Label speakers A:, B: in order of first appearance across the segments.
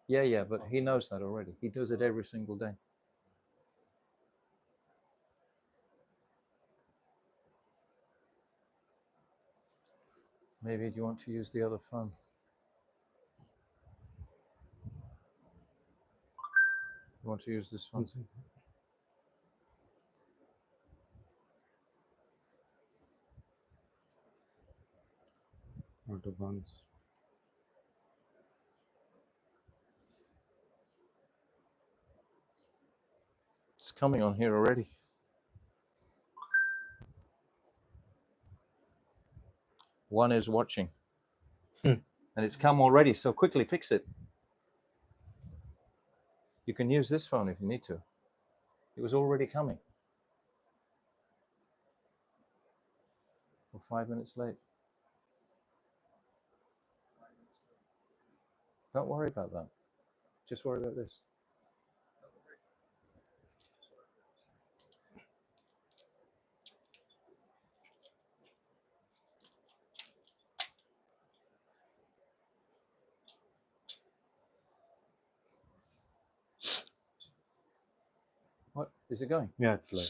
A: Yeah, but he knows that already. He does it every single day. Maybe do you want to use the other phone? You want to use this phone?
B: Not advance.
A: It's coming on here already. One is watching. And it's come already, so quickly fix it. You can use this phone if you need to. It was already coming. We're 5 minutes late. Don't worry about that. Just worry about this. What? Is it going?
B: Yeah, it's live.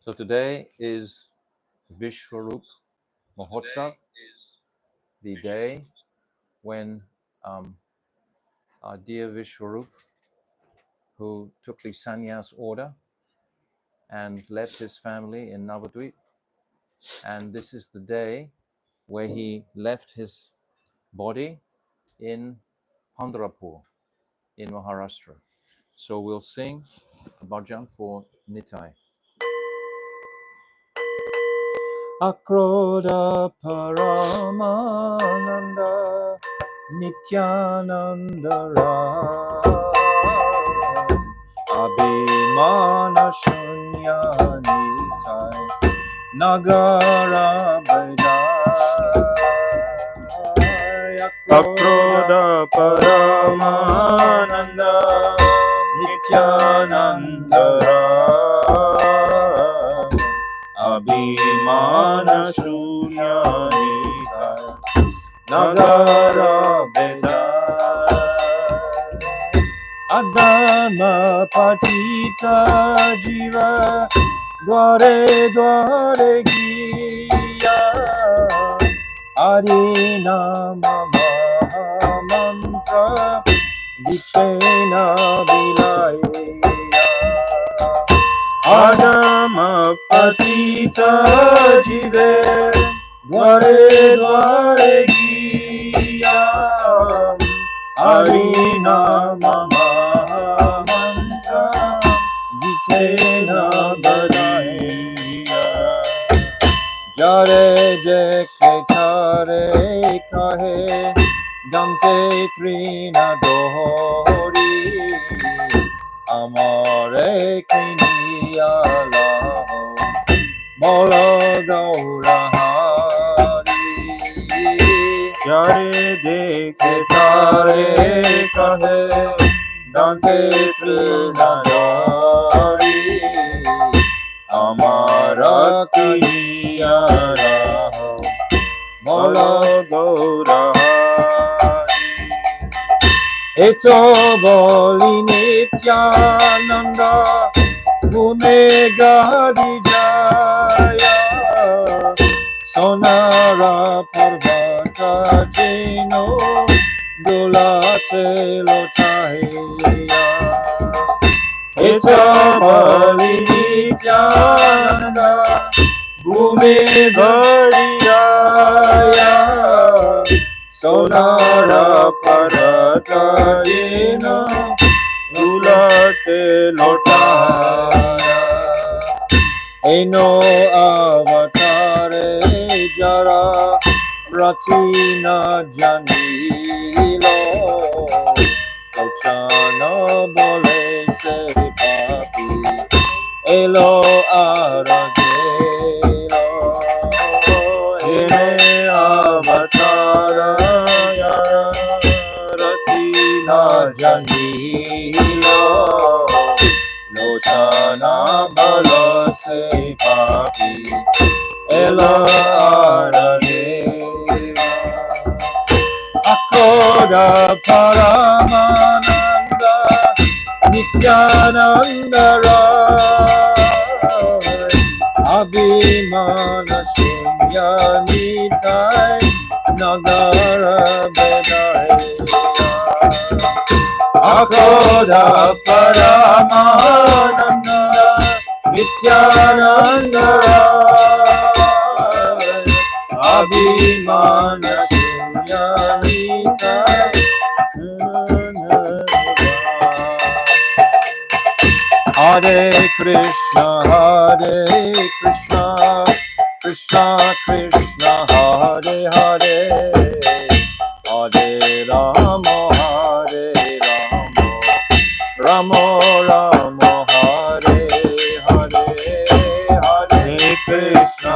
A: So today is Visvarup Mahotsava, the day when our dear Visvarup, who took the sannyas order and left his family in Navadvip, and this is the day where he left his body in Pandharpur in Maharashtra. So we'll sing a bhajan for Nitai. Akroda Paramananda Nityananda Ram Abhimana Shunya Nitai Nagara Vaidai
B: Akroda Paramananda
A: Nityananda Ram Abhimana Shunya Nitai Nagara Vaidai Adama Patita Jiva Dware Dware Giya Harinama Mantra Vichena Vilaya Adama Patita Jive Dware Dware Giya Harinama Mantra Vichena Vilaya Jare dekhe thare kahe Dante trina dohori Amare kiniya laho Bolo gaura hari
B: Jare dekhe
A: thare kahe Dante trina dohori Amara kiniya laho Bolo
B: Gaura
A: Eto boli Nityananda Gune gadi jaya Sonara parvata jino Dulate lotaya Eto boli Nityananda Gune gadi jaya Sonara parvata jino Dulate lotaya Eno avatare jara Pratina janilo Kochana bole se papi Elo aragelo Ene avatara yara Ratina janilo Lochana bala se papi Ela aragelo
B: Agoda Paramananda Nityananda Rai Abhimana Shunya Nitai Nagara Bedaya Agoda Paramananda Nityananda Rai Abhimana Shunya Nitai Hare Krishna, Krishna Krishna, Hare Hare, Hare Rama, Rama Rama, Hare Hare, Hare Krishna,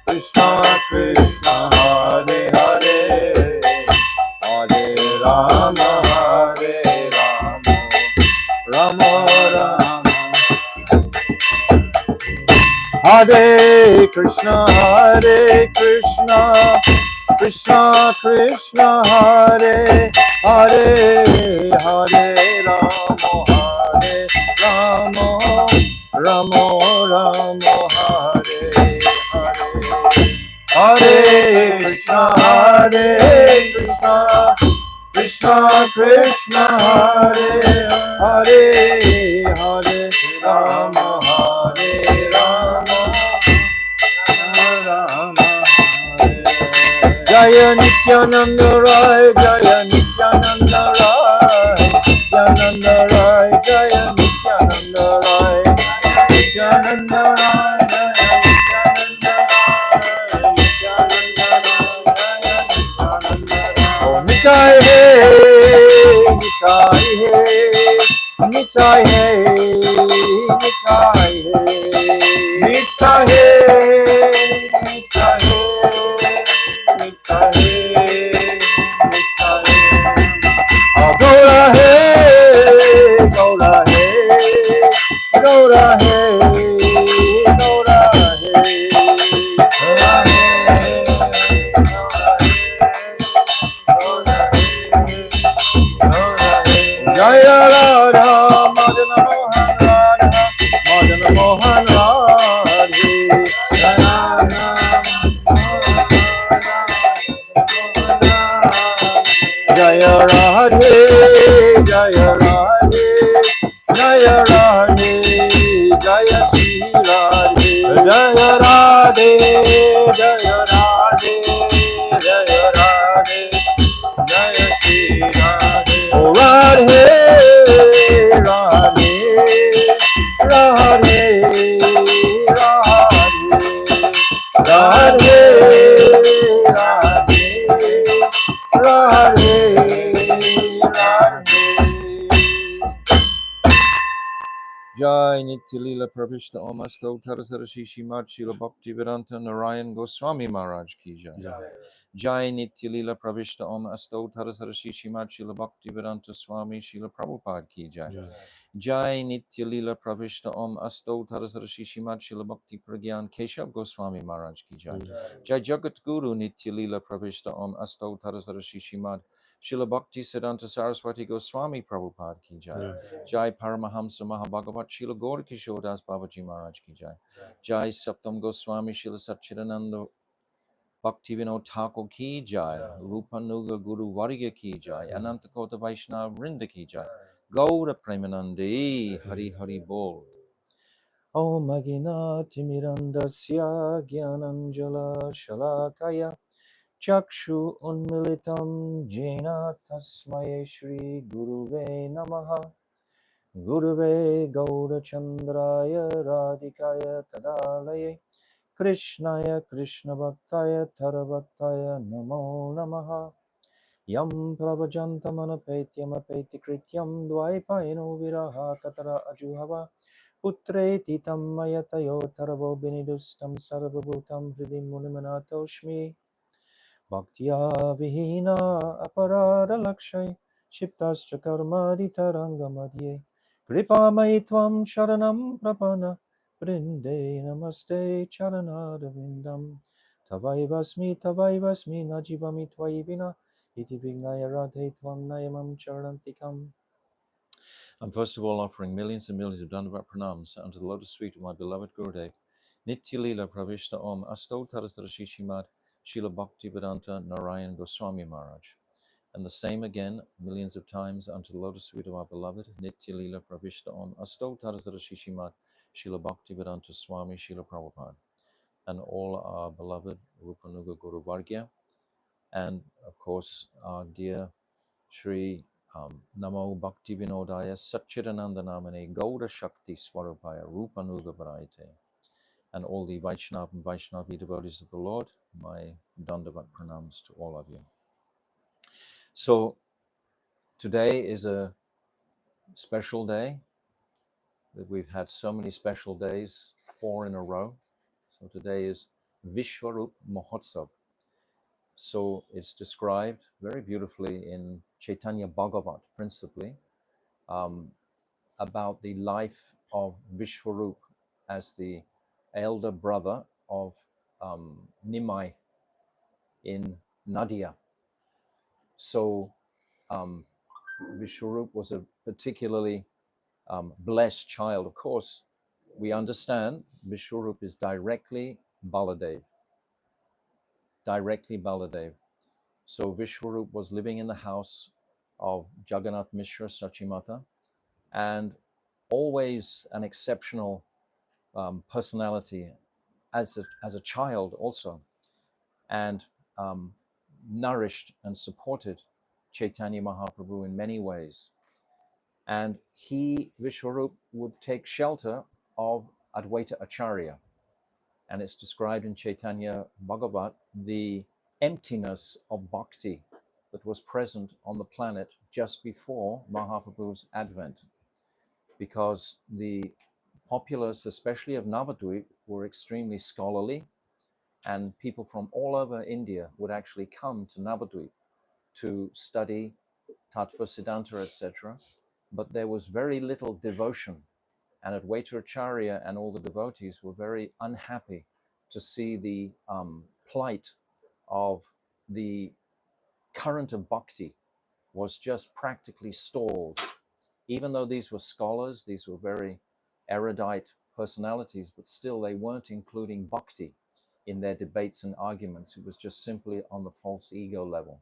B: Krishna Krishna, Hare Hare, Hare Rama, Rama Rama. Hare Krishna, Krishna Krishna, Hare Hare, Hare Rama, Rama Rama, Hare Hare. Hare Krishna, Krishna Krishna, Hare Hare, Hare Rama, Rama Hare. Jaya Nityananda Rai, Jaya Nityananda Rai, Nityananda Rai, Jaya Nityananda Rai, Nityananda Rai, Jaya Nityananda Rai, Oh Nitai Hai, Nitai Hai, Nitai Hai, Nitai Hai, Nitai Hai, Gaura Hai, Gaura Hai, Gaura Hai, Gaura Hai, Jaya Radha Madana Mohan Radha Madana Mohan Radhe Jaya Radhe Jaya Radhe Jaya Radhe Jaya Shri Radhe Jaya Radhe Jaya Radhe Jaya Radhe Jaya Shri Radhe Oh Radhe Radhe Radhe Radhe Radhe Radhe Radhe Jai Nityalila Pravishta Omasto Tarasarashi Shimad Shila Bhakti Vedanta Narayan Goswami Maharaj Ki Jai. Jai Nityalila Pravishta Om Asto Tarasarashi Shimad Shila Bhakti Vedanta Swami Shila Prabhupada Ki Jai. Jai Nityalila Pravishta Om Asto Tarasarashi Shimad Shila Bhakti Pragyan Keshav Goswami Maharaj Ki Jai. Jai Jagat Guru Nityalila Pravishta Om Asto Tarasarashi Shimad Shila Bhakti Siddhanta Saraswati Goswami Prabhupada Ki Jai. Jai Paramahamsa Mahabhagavat Shila Gaur Kishore Das Babaji Maharaj Ki Jai. Jai Saptam Goswami Shila Satchidananda Bhakti Vinod Thakur Ki Jai. Rupanuga Guru Varya Ki Jai. Ananta Kota Vaishnava Vrinda Ki Jai. Gaura Premanande Hari Hari Bol. Om Agina Timirandasya Gyananjala Shalakaya Chakshu Unmilitam Jena Tasmaye Shri Guruve Namaha Guruve Gaura Chandraya Radhikaya Tadalaye Krishnaya Krishna Bhaktaya Tarabhaktaya Namo Namaha Yam Prabhajantamanapetyam Apeti Krityam Dvaipayano Viraha Katara Ajuhava Putreti Tammayatayo Tarabo Benidustam Sarvabhutam Hridim Munimanatoshmi Bhaktya Vihina Aparada Lakshay Shiptascha Karmadi Tarangamadye Kripa Maitvam Sharanam Prapana Vrinde Namaste Charanada Vindam Tavaivasmi, najivami tvaivina, iti vignaya radhe tvam nayamam charantikam. I'm first of all offering millions and millions of Dandavat pranams unto the lotus feet of my beloved Gurudev, Nitya Leela Pravishta Om Asto Tarasara Shishimad Srila Bhakti Vedanta Narayan Goswami Maharaj. And the same again, millions of times, unto the lotus feet of our beloved Nitya Leela Pravishta Om Asto Tarasara Shishimad Srila Bhakti Vedanta Swami Srila Prabhupada. And all our beloved Rupanuga Guru Vargya, and of course our dear Shri Namo Bhakti Vinodaya Satchidananda Namane Gauda Shakti Swarupaya Rupanuga Varayate, and all the Vaishnava and Vaishnavi devotees of the Lord, my Dandavat pranams to all of you. So today is a special day. We've had so many special days, 4 in a row. So today is Visvarup Mahotsava. So it's described very beautifully in Chaitanya Bhagavat, principally, about the life of Visvarup as the elder brother of Nimai in Nadia. So Visvarup was a particularly blessed child. Of course, we understand Visvarup is directly Baladev. Directly Baladev. So Visvarup was living in the house of Jagannath Mishra Sachimata, and always an exceptional personality as a child also, and nourished and supported Chaitanya Mahaprabhu in many ways. And he, Vishwarup, would take shelter of Advaita Acharya. And it's described in Chaitanya Bhagavat, the emptiness of bhakti that was present on the planet just before Mahaprabhu's advent. Because the populace, especially of Navadvip, were extremely scholarly, and people from all over India would actually come to Navadvip to study Tattva Siddhanta, etc. But there was very little devotion, and Advaita Acharya and all the devotees were very unhappy to see the plight of the current of bhakti was just practically stalled. Even though these were scholars, these were very erudite personalities, but still they weren't including bhakti in their debates and arguments. It was just simply on the false ego level.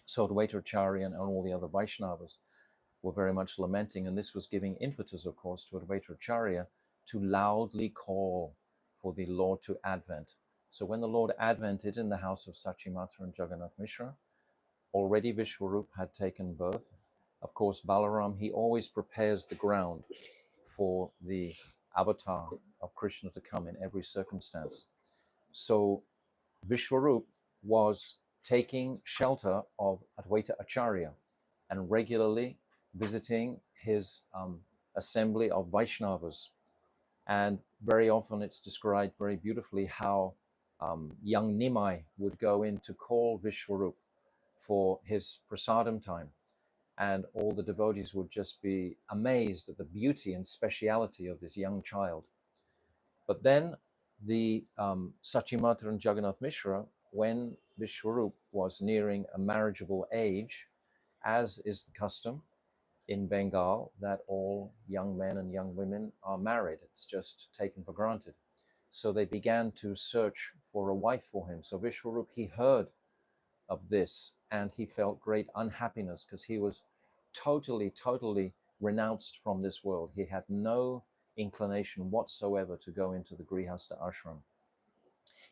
B: So Advaita Acharya and all the other Vaishnavas were very much lamenting, and this was giving impetus, of course, to Advaita Acharya to loudly call for the Lord to advent. So when the Lord advented in the house of Sachimata and Jagannath Mishra, already Vishwarup had taken birth. Of course, Balaram, he always prepares the ground for the avatar of Krishna to come in every circumstance. So Vishwarup was taking shelter of Advaita Acharya and regularly visiting his assembly of Vaishnavas. And very often it's described very beautifully how young Nimai would go in to call Vishwarup for his prasadam time. And all the devotees would just be amazed at the beauty and speciality of this young child. But then the Sachimatra and Jagannath Mishra, when Vishwarup was nearing a marriageable age, as is the custom in Bengal, that all young men and young women are married. It's just taken for granted. So they began to search for a wife for him. So Vishwarup, he heard of this, and he felt great unhappiness because he was totally renounced from this world. He had no inclination whatsoever to go into the Grihastha ashram.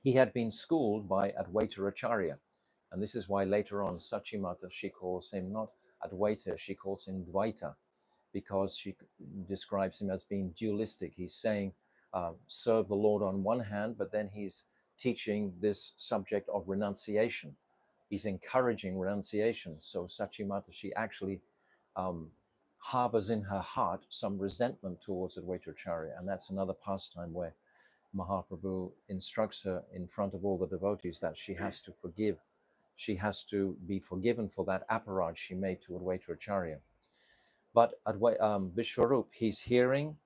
B: He had been schooled by Advaita Acharya, and this is why later on Sachimata, she calls him not Advaita, she calls him Dvaita, because she describes him as being dualistic. He's saying serve the Lord on one hand, but then he's teaching this subject of renunciation. He's encouraging renunciation. So Sachimata, she actually harbors in her heart some resentment towards Advaita Acharya, and that's another pastime where Mahaprabhu instructs her in front of all the devotees that she has to forgive. She has to be forgiven for that aparad she made to Advaita Acharya. But Vishwarup, he's hearing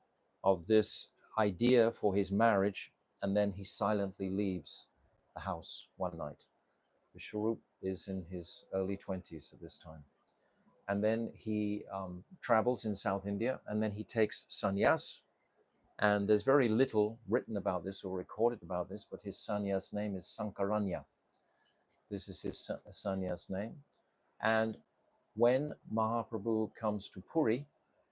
B: of this idea for his marriage, and then he silently leaves
A: the house one night. Visvarup is in his early 20s at this time. And then he travels in South India, and then he takes sannyas. And there's very little written about this or recorded about this, but his sannyas name is Sankaranya. This is his sannyas name. And when Mahaprabhu comes to Puri,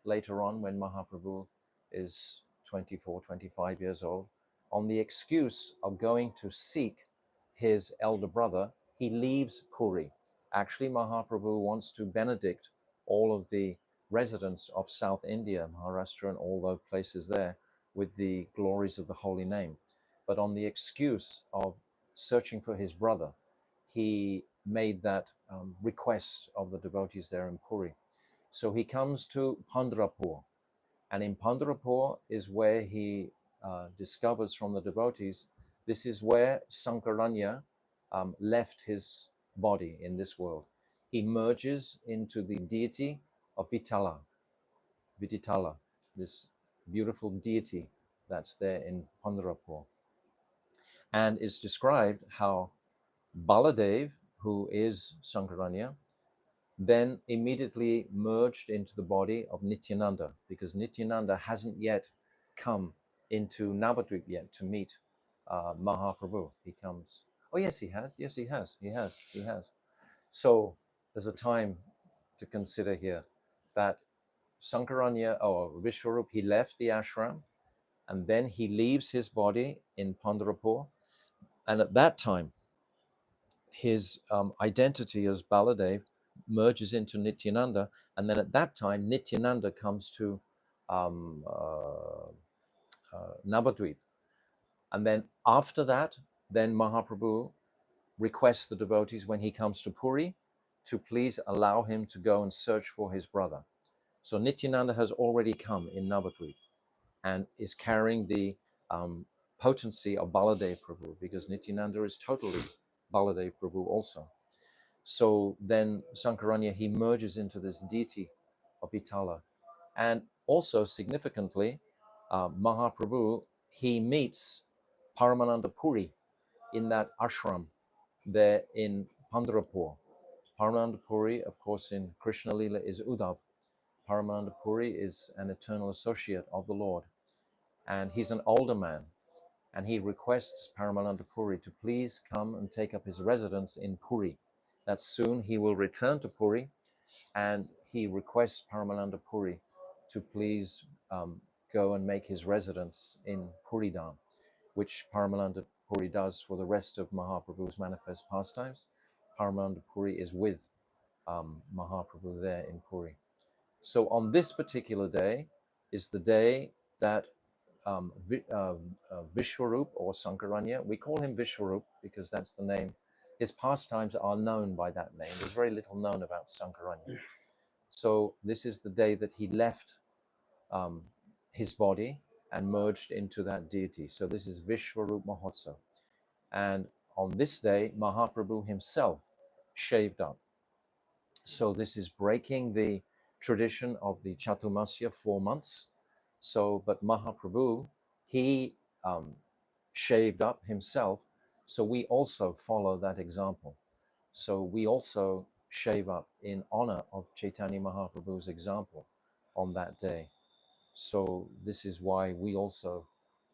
A: later on when Mahaprabhu is 24, 25 years old, on the excuse of going to seek his elder brother, he leaves Puri. Actually, Mahaprabhu wants to benedict all of the residents of South India, Maharashtra, and all those places there with the glories of the holy name. But on the excuse of searching for his brother, he made that request of the devotees there in Puri. So he comes to Pandharpur, and in Pandharpur is where he discovers from the devotees, this is where Sankaranya left his body in this world. He merges into the deity of Vitala, this beautiful deity that's there in Pandharpur. And it's described how Baladev, who is Sankaranya, then immediately merged into the body of Nityananda, because Nityananda hasn't yet come into Navadvip yet to meet Mahaprabhu. He comes, oh yes, he has. Yes, he has. So there's a time to consider here that Sankaranya or Vishwarup, he left the ashram and then he leaves his body in Pandharpur. And at that time, his identity as Baladev merges into Nityananda, and then at that time, Nityananda comes to Navadvip. And then after that, then Mahaprabhu requests the devotees when he comes to Puri to please allow him to go and search for his brother. So Nityananda has already come in Navadvip and is carrying the potency of Baladev Prabhu, because Nityananda is totally Baladev Prabhu also. So then Sankaranya, he merges into this deity of Vitala. And also significantly, Mahaprabhu, he meets Paramananda Puri in that ashram there in Pandharpur. Paramananda Puri, of course, in Krishna Lila is Uddhav. Paramananda Puri is an eternal associate of the Lord. And he's an older man. And he requests Paramananda Puri to please come and take up his residence in Puri, that soon he will return to Puri, and he requests Paramananda Puri to please go and make his residence in Puridam, which Paramananda Puri does for the rest of Mahaprabhu's manifest pastimes. Paramananda Puri is with Mahaprabhu there in Puri. So on this particular day is the day that Visvarup or Sankaranya, we call him Visvarup because that's the name. His pastimes are known by that name. There's very little known about Sankaranya. So this is the day that he left his body and merged into that deity. So this is Visvarup Mahotsava. And on this day, Mahaprabhu himself shaved up. So this is breaking the tradition of the Chaturmasya, 4 months. So, but Mahaprabhu, he shaved up himself. So we also follow that example. So we also shave up in honor of Chaitanya Mahaprabhu's example on that day. So this is why we also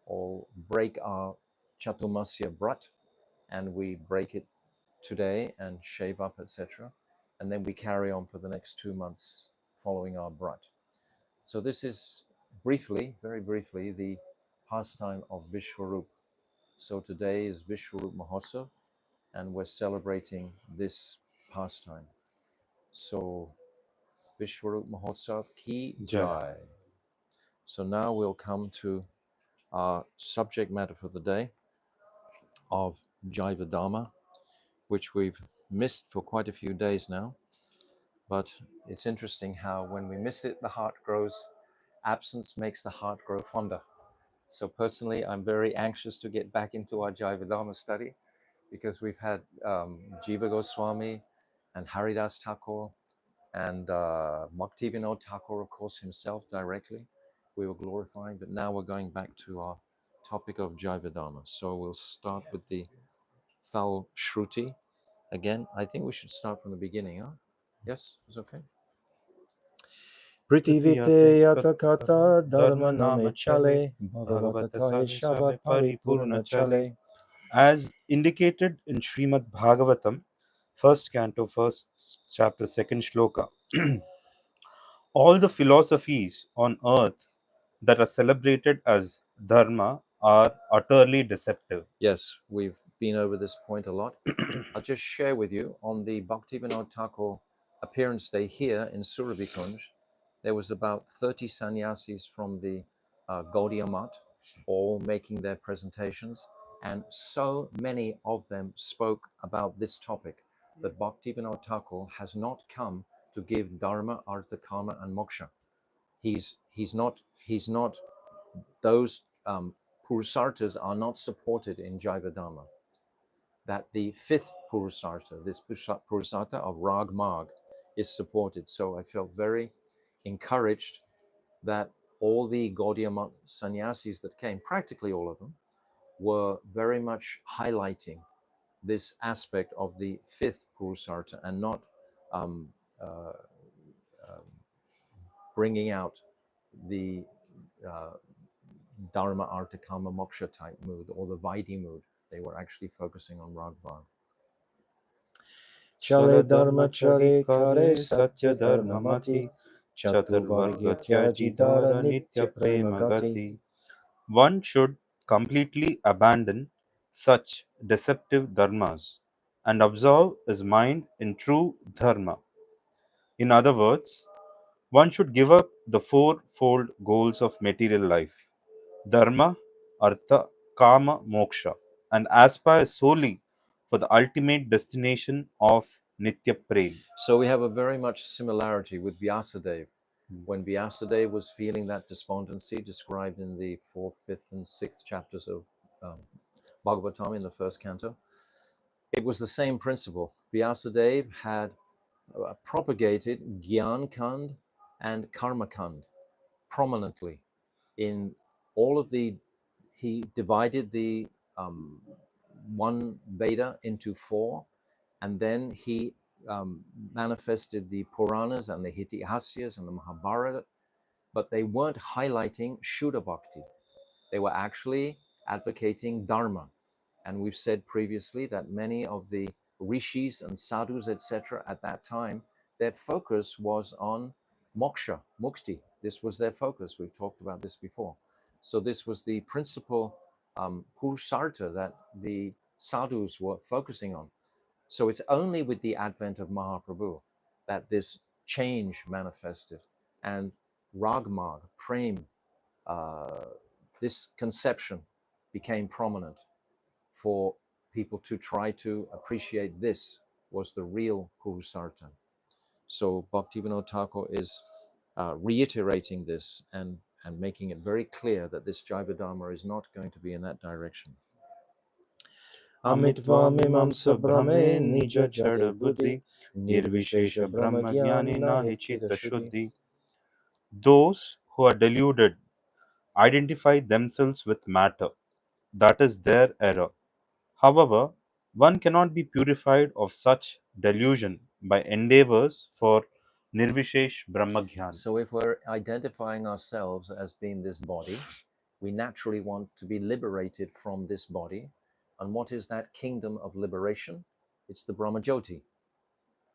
A: all break our Chaturmasya Brat, and we break it today and shave up, etc. And then we carry on for the next 2 months following our Brat. So this is briefly, very briefly, the pastime of Visvarup. So today is Visvarup Mahotsava, and we're celebrating this pastime. So Visvarup Mahotsava ki jai. So now we'll come to our subject matter for the day of Jaiva Dharma, which we've missed for quite a few days now. But it's interesting how when we miss it, the heart grows. Absence makes the heart grow fonder. So personally, I'm very anxious to get back into our Jaiva Dharma study, because we've had Jiva Goswami and Haridas Thakur and Bhaktivinoda Thakur, of course, himself directly. We were glorifying, but now we're going back to our topic of Jaiva Dharma. So we'll start with the Fal Shruti. Again, I think we should start from the beginning, huh? Yes, it's okay.
B: Pritivite yata kata dharma name chale, bhagavata kahe shabad paripurna chale.
C: As indicated in Srimad Bhagavatam, first canto, first chapter, second shloka, all the philosophies on earth that are celebrated as dharma are utterly deceptive.
A: Yes, we've been over this point a lot. I'll just share with you on the Bhaktivinoda Thakur appearance day here in Surabhikunj, there was about 30 sannyasis from the Gaudiya Math, all making their presentations, and so many of them spoke about this topic, that Bhaktivinoda Thakur has not come to give dharma, artha, kama, and moksha. He's not those purusarthas are not supported in Jaiva Dharma. That the fifth purusartha, this purusartha of Rag Marg, is supported. So I felt very encouraged that all the Gaudiya Math sannyasis that came, practically all of them, were very much highlighting this aspect of the fifth purusartha and not um, uh, bringing out the Dharma, Artha, Kama, Moksha type mood or the Vaidhi mood. They were actually focusing on Ragvar.
B: Chale dharma chale kare satya dharma mati, chaturvargya tyaji dara nitya prema gati.
C: One should completely abandon such deceptive dharmas and absorb his mind in true dharma. In other words, one should give up the fourfold goals of material life: dharma, artha, kama, moksha, and aspire solely for the ultimate destination of Nitya Prem.
A: So we have a very much similarity with Vyasadeva. When Vyasadeva was feeling that despondency described in the 4th, 5th, and 6th chapters of Bhagavatam in the first canto, it was the same principle. Vyasadeva had propagated Gyan Kand and Karma Kand prominently in all of the, he divided the one Veda into 4, and then he manifested the Puranas and the Itihasyas and the Mahabharata, but they weren't highlighting Shuddha Bhakti. They were actually advocating Dharma. And we've said previously that many of the rishis and sadhus, etc., at that time, their focus was on moksha, mukti. This was their focus. We've talked about this before. So this was the principal purusartha that the sadhus were focusing on. So it's only with the advent of Mahaprabhu that this change manifested, and Ragmarg, Prem, this conception became prominent for people to try to appreciate this was the real Purusartha. So Bhaktivinoda Thakur is reiterating this and making it very clear that this Jaiva Dharma is not going to be in that direction.
B: Amitva mimamsa brahme nija jada buddhi, nirvishesha brahma jnani nahi chita shuddhi.
C: Those who are deluded identify themselves with matter. That is their error. However, one cannot be purified of such delusion by endeavors for Nirvishesh Brahmagyan.
A: So if we're identifying ourselves as being this body, we naturally want to be liberated from this body. And what is that kingdom of liberation? It's the Brahmajyoti.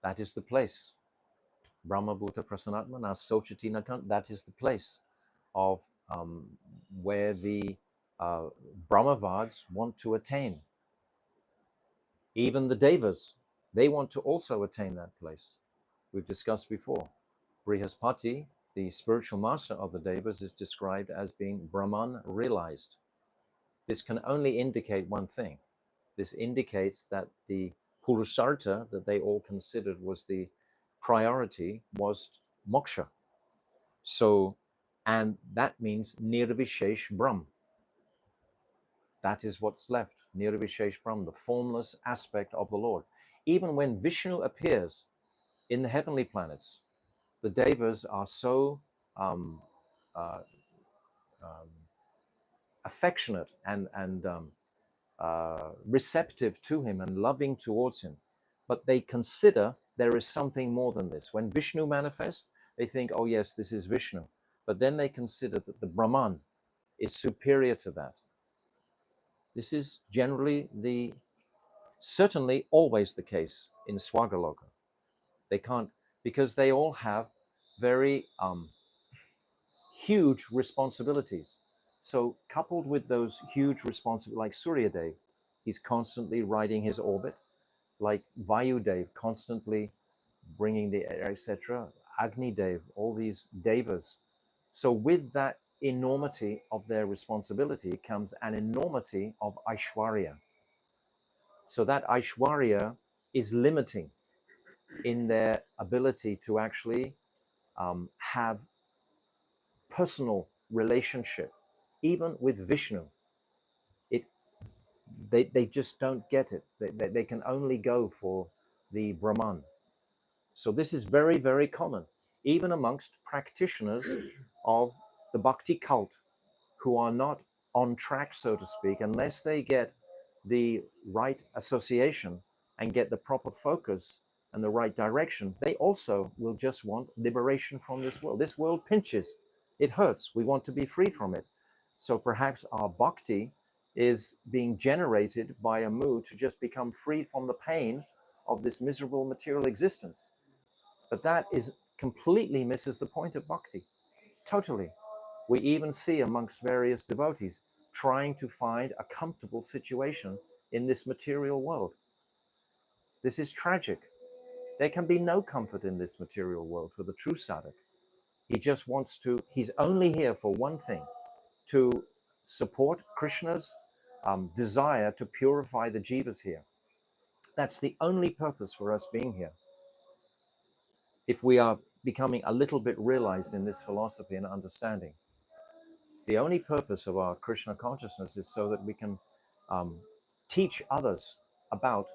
A: That is the place. Brahma Bhuta Prasanatma Sochati Nakant, that is the place of where the Brahmavads want to attain. Even the Devas, they want to also attain that place. We've discussed before. Brihaspati, the spiritual master of the Devas, is described as being Brahman realized. This can only indicate one thing. This indicates that the Purusartha that they all considered was the priority was moksha. So, and that means Nirvishesh Brahm. That is what's left, Nirvishesh Brahm, the formless aspect of the Lord. Even when Vishnu appears in the heavenly planets, the Devas are so affectionate and receptive to him and loving towards him. But they consider there is something more than this. When Vishnu manifests, they think, oh yes, this is Vishnu. But then they consider that the Brahman is superior to that. This is generally certainly always the case in Swagaloka. They can't, because they all have very huge responsibilities. So coupled with those huge responsibilities, like Suryadev, he's constantly riding his orbit, like Vayudev, constantly bringing the air, etc. Agnidev, all these devas. So with that enormity of their responsibility comes an enormity of Aishwarya. So that Aishwarya is limiting in their ability to actually have personal relationship, even with Vishnu. They just don't get it. They can only go for the Brahman. So this is very, very common, even amongst practitioners of the bhakti cult who are not on track, so to speak, unless they get the right association and get the proper focus and the right direction. They also will just want liberation from this world. This world pinches, it hurts. We want to be free from it. So perhaps our bhakti is being generated by a mood to just become free from the pain of this miserable material existence. But that is completely misses the point of bhakti. Totally. We even see amongst various devotees trying to find a comfortable situation in this material world. This is tragic. There can be no comfort in this material world for the true sadhak. He just wants to, he's only here for one thing, to support Krishna's desire to purify the jivas here. That's the only purpose for us being here. If we are becoming a little bit realized in this philosophy and understanding, the only purpose of our Krishna consciousness is so that we can teach others about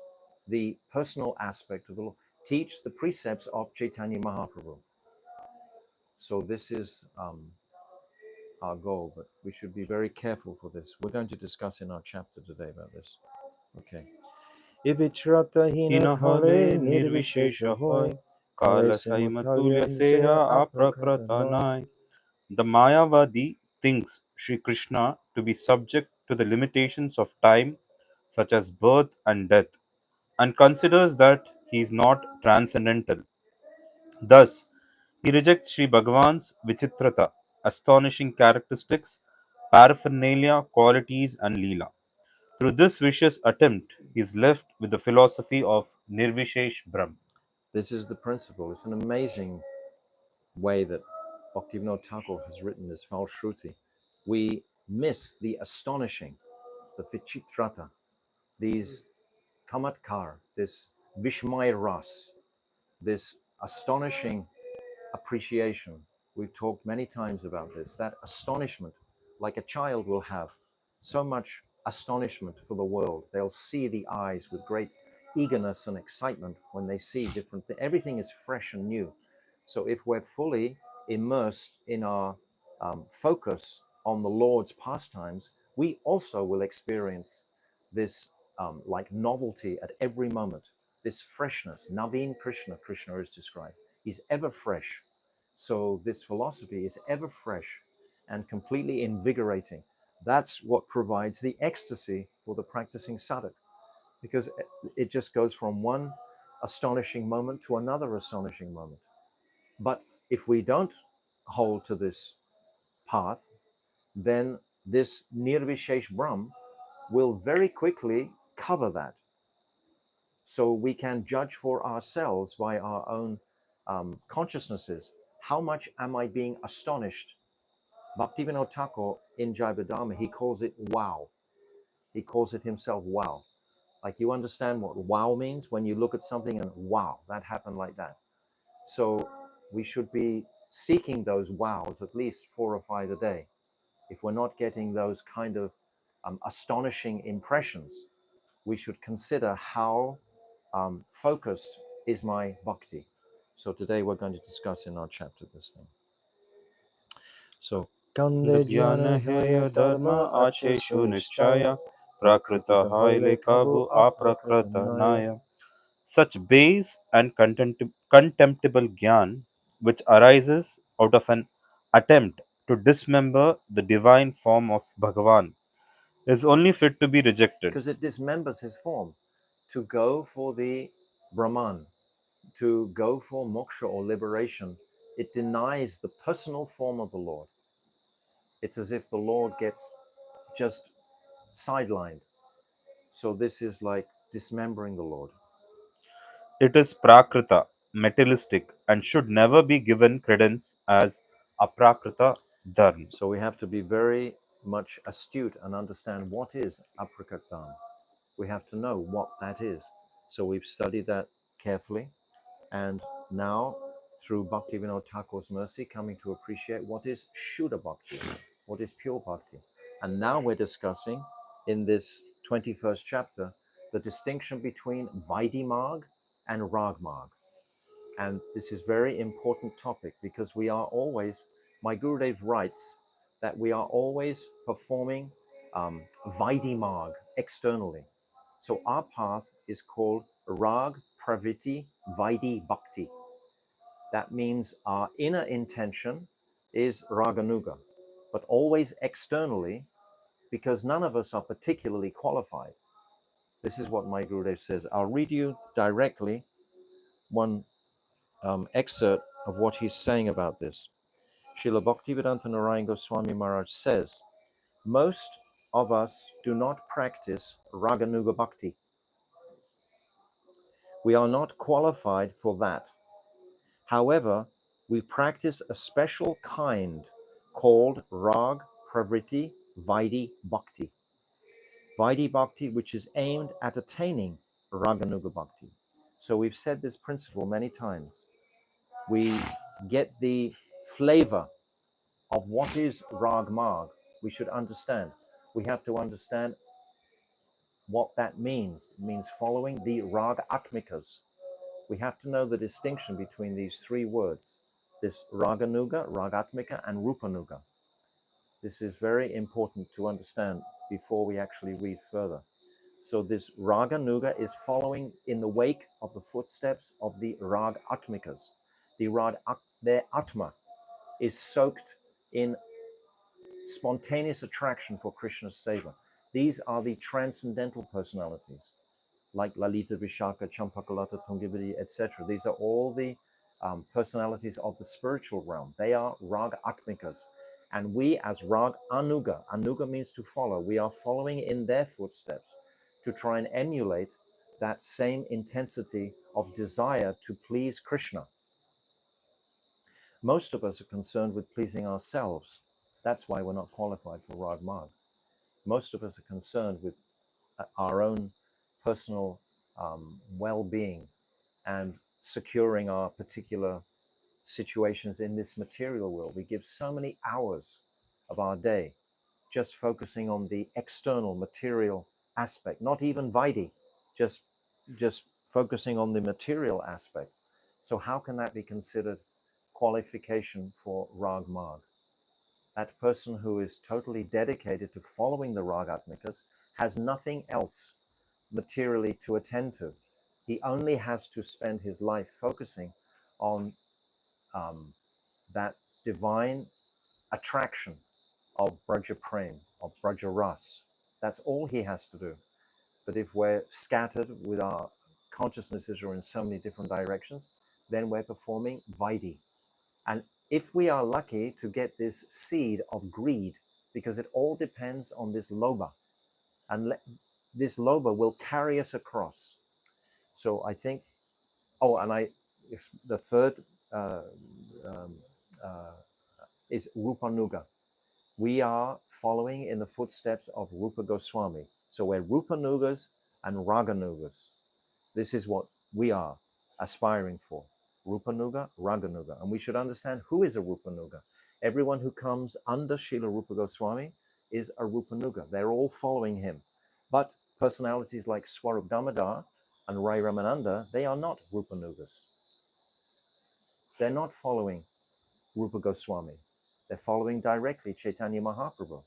A: the personal aspect of the law, teach the precepts of Chaitanya Mahaprabhu. So this is our goal, but we should be very careful for this. We're going to discuss in our chapter today about this. Okay.
B: Ivichrata hina
C: Hina
B: kale
C: hale
B: nirvishesha
C: nirvishesha
B: hoy.
C: hoy,
B: Kale
C: kala
B: simultalya
C: saimatulya
B: hiseya
C: seha
B: aprakrata noy.
C: aprakratanai. The Mayavadi thinks Sri Krishna to be subject to the limitations of time, such as birth and death, and considers that he is not transcendental. Thus, he rejects Sri Bhagavan's Vichitrata, astonishing characteristics, paraphernalia, qualities, and Leela. Through this vicious attempt, he is left with the philosophy of Nirvishesh Brahm.
A: This is the principle. It's an amazing way that Bhaktivinoda Thakur has written this Falshruti. We miss the astonishing, the Vichitrata, these Kamatkar, this Vishmay Ras, this astonishing appreciation. We've talked many times about this, that astonishment, like a child will have so much astonishment for the world. They'll see the eyes with great eagerness and excitement when they see different things. Everything is fresh and new. So if we're fully immersed in our focus on the Lord's pastimes, we also will experience this like novelty at every moment, this freshness. Naveen Krishna, Krishna is described. He's ever fresh. So this philosophy is ever fresh and completely invigorating. That's what provides the ecstasy for the practicing sadhak, because it just goes from one astonishing moment to another astonishing moment. But if we don't hold to this path, then this Nirvishesh Brahm will very quickly cover that. So we can judge for ourselves by our own consciousnesses. How much am I being astonished? Bhaktivinoda Thakur in Jaiva Dharma, he calls it wow. He calls it himself wow. Like, you understand what wow means when you look at something and wow, that happened like that. So we should be seeking those wows at least 4 or 5 a day. If we're not getting those kind of astonishing impressions, we should consider how focused is my bhakti. So today we're going to discuss in our chapter this thing. So
B: Kande jnana haya dharma ache
C: acheshu
B: sunischaya.
C: nischaya Prakrita haile kabu aprakrata naya. Such base and contemptible gyan, which arises out of an attempt to dismember the divine form of Bhagavan, is only fit to be rejected.
A: because it dismembers his form. To go for the Brahman, to go for moksha or liberation, it denies the personal form of the Lord. It's as if the Lord gets just sidelined. So this is like dismembering the Lord.
C: It is Prakrita, materialistic, and should never be given credence as Aprakrita Dharma.
A: So we have to be very much astute and understand what is aprakatam. We have to know what that is. So we've studied that carefully, and now through Bhakti Vinod Thakur's mercy, coming to appreciate what is Shuddha Bhakti, what is pure Bhakti. And now we're discussing in this 21st chapter the distinction between Vaidhi Marg and Rag Marg. And this is very important topic because we are always, my Gurudev writes that we are always performing Vaidhi Marg externally. So our path is called Rag Praviti Vaidhi Bhakti. That means our inner intention is Raganuga, but always externally, because none of us are particularly qualified. This is what my Gurudev says. I'll read you directly one excerpt of what he's saying about this. Srila Bhaktivedanta Narayan Goswami Maharaj says, most of us do not practice Raganuga Bhakti. We are not qualified for that. However, we practice a special kind called Rag Pravriti Vaidhi Bhakti. Vaidhi Bhakti, which is aimed at attaining Raganuga Bhakti. So we've said this principle many times. We get the flavor of what is Rag Marg. We should understand. We have to understand what that means. It means following the Rag Atmikas. We have to know the distinction between these three words, this Raganuga, Ragatmika, and Rupanuga. This is very important to understand before we actually read further. So this Raganuga is following in the wake of the footsteps of the Rag Atmikas. Their Atma is soaked in spontaneous attraction for Krishna's seva. These are the transcendental personalities, like Lalita, Vishaka, Champakalata, Tungividi, etc. These are all the personalities of the spiritual realm. They are Rag Atmikas. And we as Rag Anuga, Anuga means to follow, we are following in their footsteps to try and emulate that same intensity of desire to please Krishna. Most of us are concerned with pleasing ourselves. That's why we're not qualified for Rag Marg. Most of us are concerned with our own personal well-being and securing our particular situations in this material world. We give so many hours of our day just focusing on the external material aspect, not even Vaidhi, just focusing on the material aspect. So how can that be considered qualification for Rag Marg? That person who is totally dedicated to following the Ragatmikas has nothing else materially to attend to. He only has to spend his life focusing on that divine attraction of Braja Prem, of Braja Ras. That's all he has to do. But if we're scattered with our consciousnesses are in so many different directions, then we're performing Vaidhi. And if we are lucky to get this seed of greed, because it all depends on this lobha, and this lobha will carry us across. So I think, the third is Rupanuga. We are following in the footsteps of Rupa Goswami. So we're Rupanugas and Raganugas. This is what we are aspiring for. Rupanuga, Raganuga. And we should understand who is a Rupanuga. Everyone who comes under Srila Rupa Goswami is a Rupanuga. They're all following him. But personalities like Swarup Damodar and Rai Ramananda, they are not Rupanugas. They're not following Rupa Goswami. They're following directly Chaitanya Mahaprabhu.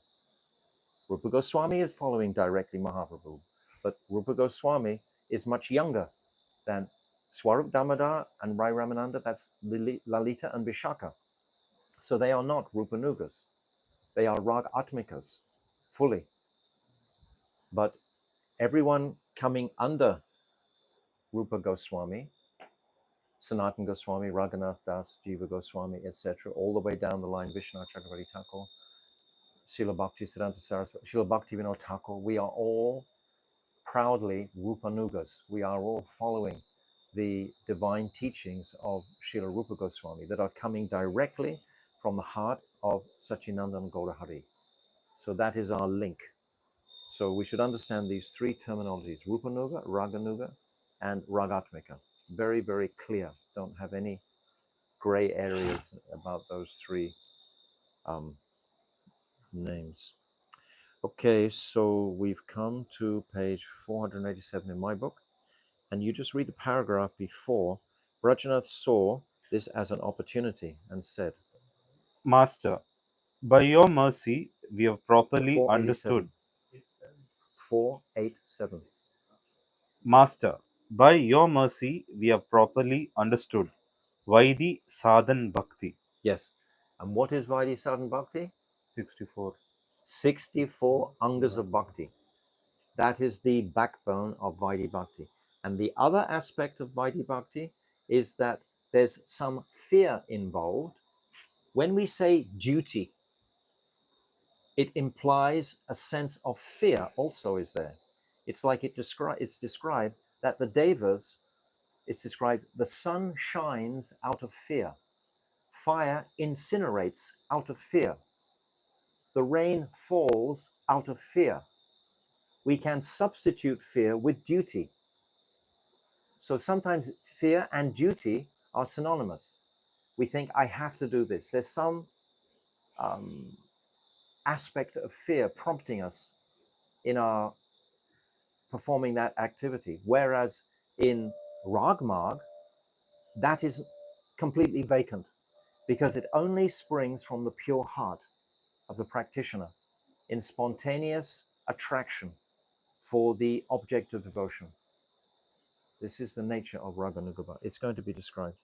A: Rupa Goswami is following directly Mahaprabhu, but Rupa Goswami is much younger than Swarup Damodar and Rai Ramananda. That's Lalita and Vishaka. So they are not Rupanugas. They are Rag Atmikas fully. But everyone coming under Rupa Goswami, Sanatan Goswami, Raghunath Das, Jiva Goswami, etc., all the way down the line, Vishnu Chakravarti Thakur, Srila Bhakti Siddhanta Saraswati, Srila Bhakti Vinod Thakur, we are all proudly Rupanugas. We are all following the divine teachings of Srila Rupa Goswami that are coming directly from the heart of Sachinandan Gaurahari. So that is our link. So we should understand these three terminologies: Rupanuga, Raganuga, and Ragatmika. Very, very clear. Don't have any gray areas about those three names. Okay, so we've come to page 487 in my book, and you just read the paragraph before. Brajanath saw this as an opportunity and said,
C: Master, by your mercy, we have properly
A: 487.
C: understood.
A: 487.
C: Master, by your mercy, we have properly understood Vaidi Sadhan Bhakti.
A: Yes. And what is Vaidhi Sadhan Bhakti?
C: 64.
A: 64 Angas of Bhakti. That is the backbone of Vaidhi Bhakti. And the other aspect of Vaidhi Bhakti is that there's some fear involved. When we say duty, it implies a sense of fear also is there. It's like it's described that the devas, it's described the sun shines out of fear. Fire incinerates out of fear. The rain falls out of fear. We can substitute fear with duty. So sometimes fear and duty are synonymous. We think, I have to do this. There's some aspect of fear prompting us in our performing that activity. Whereas in Ragmarg, that is completely vacant because it only springs from the pure heart of the practitioner in spontaneous attraction for the object of devotion. This is the nature of Raganugaba. It's going to be described.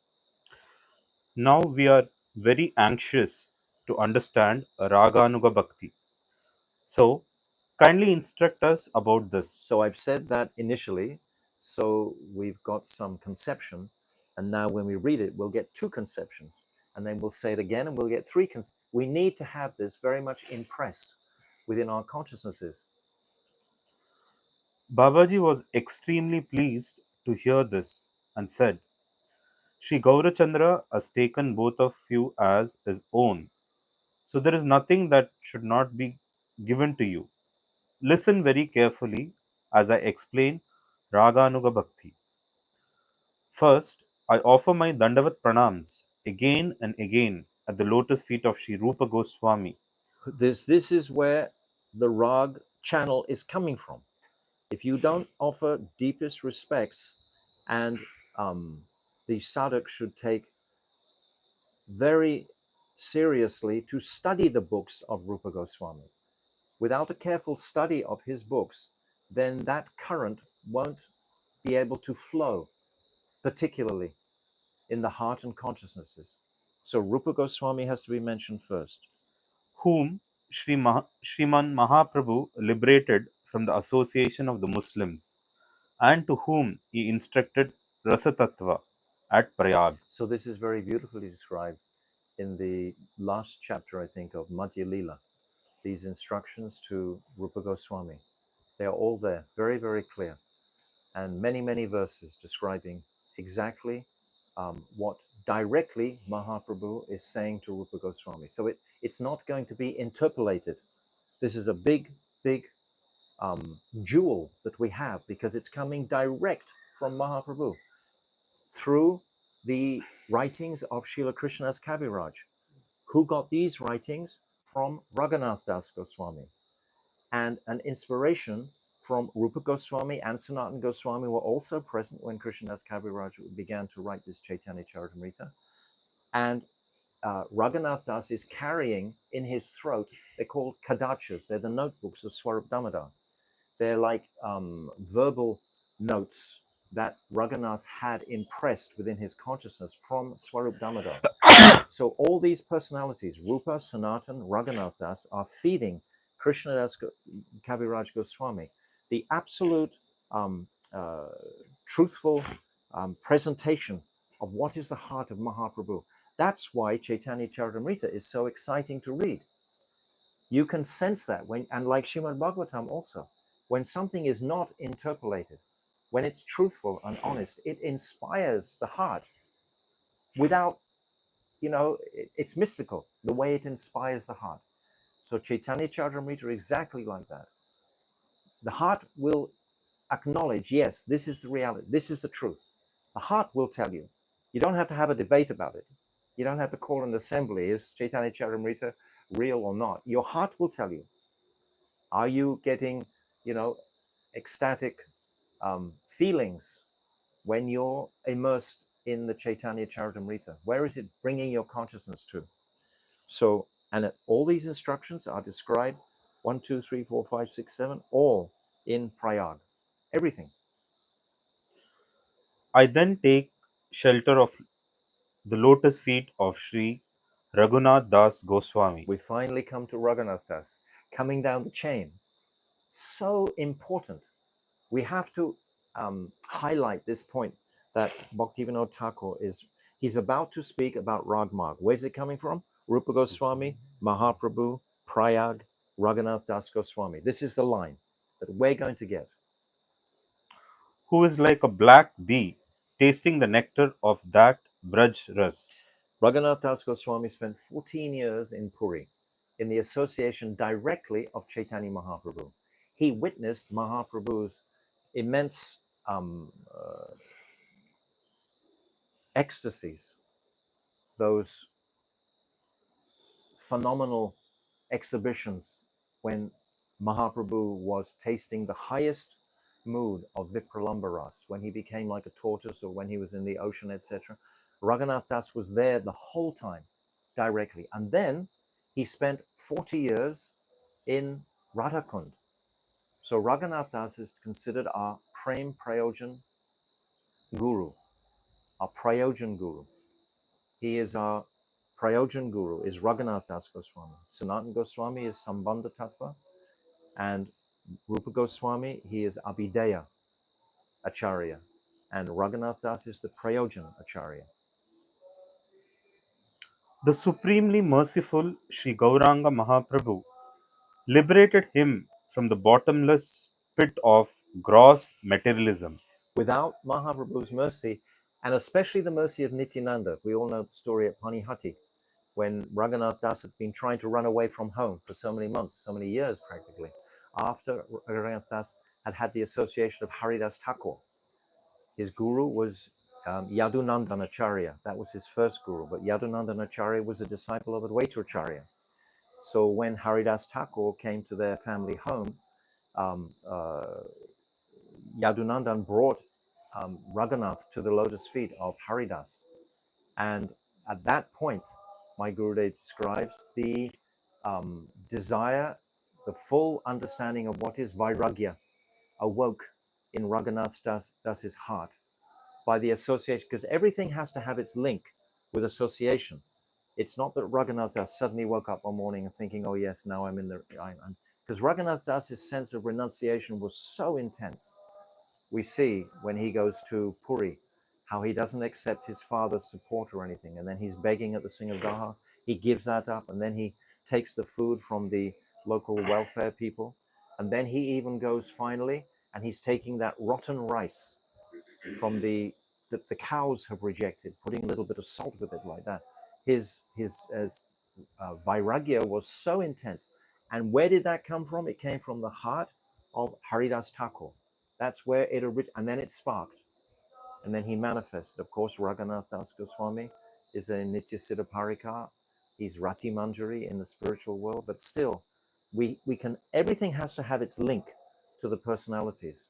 C: Now we are very anxious to understand Raganuga Bhakti. So, kindly instruct us about this.
A: So I've said that initially, so we've got some conception, and now when we read it, we'll get two conceptions, and then we'll say it again, and we'll get three. We need to have this very much impressed within our consciousnesses.
C: Babaji was extremely pleased to hear this and said, Sri Gaurachandra has taken both of you as his own. So there is nothing that should not be given to you. Listen very carefully as I explain Raganuga Bhakti. First, I offer my Dandavat Pranams again and again at the lotus feet of Sri Rupa Goswami.
A: This is where the Rag channel is coming from. If you don't offer deepest respects, and the sadhak should take very seriously to study the books of Rupa Goswami. Without a careful study of his books, then that current won't be able to flow, particularly in the heart and consciousnesses. So Rupa Goswami has to be mentioned first.
C: Whom Shriman Mahaprabhu liberated from the association of the Muslims, and to whom he instructed Rasa Tattva at Prayag.
A: So this is very beautifully described in the last chapter, I think, of Madhya Lila. These instructions to Rupa Goswami, they are all there, very, very clear, and many, many verses describing exactly what directly Mahaprabhu is saying to Rupa Goswami. So it's not going to be interpolated. This is a big, big jewel that we have because it's coming direct from Mahaprabhu through the writings of Srila Krishnadas Kaviraj. Who got these writings? From Raghunath Das Goswami. And an inspiration from Rupa Goswami and Sanatan Goswami were also present when Krishnadas Kaviraj began to write this Chaitanya Charitamrita. And Raghunath Das is carrying in his throat, they're called kadachas. They're the notebooks of Swarup Damodar. They're like verbal notes that Raghunath had impressed within his consciousness from Swarup Damodar. So all these personalities, Rupa, Sanatan, Raghunath Das, are feeding Krishnadas Kaviraj Goswami the absolute truthful presentation of what is the heart of Mahaprabhu. That's why Chaitanya Charitamrita is so exciting to read. You can sense that when, and like Srimad Bhagavatam also, when something is not interpolated, when it's truthful and honest, it inspires the heart without, it's mystical, the way it inspires the heart. So Chaitanya Charitamrita are exactly like that. The heart will acknowledge, yes, this is the reality, this is the truth. The heart will tell you. You don't have to have a debate about it. You don't have to call an assembly. Is Chaitanya Charitamrita real or not? Your heart will tell you. Are you getting, ecstatic feelings when you're immersed in the Chaitanya Charitamrita? Where is it bringing your consciousness to? So, and all these instructions are described 1, 2, 3, 4, 5, 6, 7, all in Prayag. Everything.
C: I then take shelter of the lotus feet of Sri Raghunath Das Goswami.
A: We finally come to Raghunath Das, coming down the chain. So important. We have to highlight this point that Bhaktivinoda Thakur he's about to speak about Ragmarg. Where's it coming from? Rupa Goswami, Mahaprabhu, Prayag, Raghunath Das Goswami. This is the line that we're going to get.
C: Who is like a black bee tasting the nectar of that Braj Ras.
A: Raghunath Das Goswami spent 14 years in Puri in the association directly of Chaitanya Mahaprabhu. He witnessed Mahaprabhu's immense ecstasies, those phenomenal exhibitions when Mahaprabhu was tasting the highest mood of Vipralambaras, when he became like a tortoise or when he was in the ocean, etc. Raghunath Das was there the whole time directly. And then he spent 40 years in Radhakund. So Raghunath Das is considered our Prem Prayojan Guru, our Prayojan Guru. He is our Prayojan Guru, is Raghunath Das Goswami. Sanatan Goswami is Sambandha Tattva, and Rupa Goswami, he is Abhideya Acharya, and Raghunath Das is the Prayojan Acharya.
C: The supremely merciful Sri Gauranga Mahaprabhu liberated him from the bottomless pit of gross materialism.
A: Without Mahaprabhu's mercy, and especially the mercy of Nityananda, we all know the story at Panihati, when Raghunath Das had been trying to run away from home for so many months, so many years practically, after Raghunath Das had had the association of Haridas Thakur. His guru was Yadunandan Acharya. That was his first guru, but Yadunandan Acharya was a disciple of Advaita Acharya. So when Haridas Thakur came to their family home, Yadunandan brought Raghunath to the lotus feet of Haridas. And at that point, my Gurudev describes the desire, the full understanding of what is Vairagya awoke in Raghunath Das's heart by the association, because everything has to have its link with association. It's not that Raghunath Das suddenly woke up one morning and thinking, oh yes, now I'm in the, because Raghunath Das's sense of renunciation was so intense. We see when he goes to Puri, how he doesn't accept his father's support or anything. And then he's begging at the Singha, he gives that up. And then he takes the food from the local welfare people. And then he even goes finally, and he's taking that rotten rice from that the cows have rejected, putting a little bit of salt with it like that. His Vairagya was so intense. And where did that come from? It came from the heart of Haridas Thakur. That's where it originated, and then it sparked. And then he manifested. Of course, Raghunath Das Goswami is a Nitya Siddha Parikar. He's Rati Manjari in the spiritual world, but still, we can, everything has to have its link to the personalities.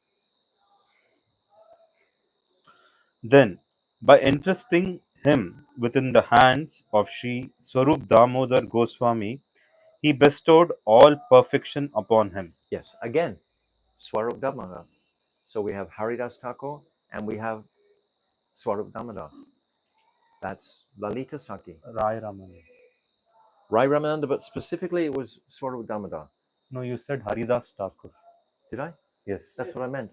C: Then, by entrusting him within the hands of Sri Swarup Damodar Goswami, he bestowed all perfection upon him.
A: Yes, again, Swarup Damodar. So we have Haridas Thakur and we have Swarup Damodar. That's Lalita Saki.
C: Rai Raman.
A: Rai Ramananda, but specifically it was Swarup Damodar.
C: No, you said Haridas Thakur.
A: Did I?
C: Yes.
A: That's what I meant.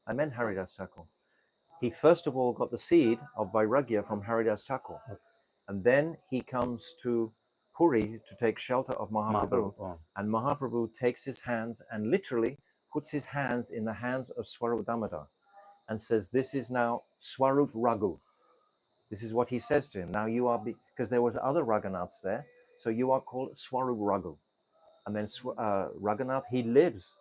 A: I meant Haridas Thakur. He first of all got the seed of Vairagya from Haridas Thakur.
C: Okay.
A: And then he comes to Puri to take shelter of Mahaprabhu.
C: Mahaprabhu.
A: And Mahaprabhu takes his hands and literally puts his hands in the hands of Swarup Damodar and says, this is now Swarup Raghu. This is what he says to him. Now you are, because there was other Raghunaths there, so you are called Swarup Raghu. And then Raghunath, he lives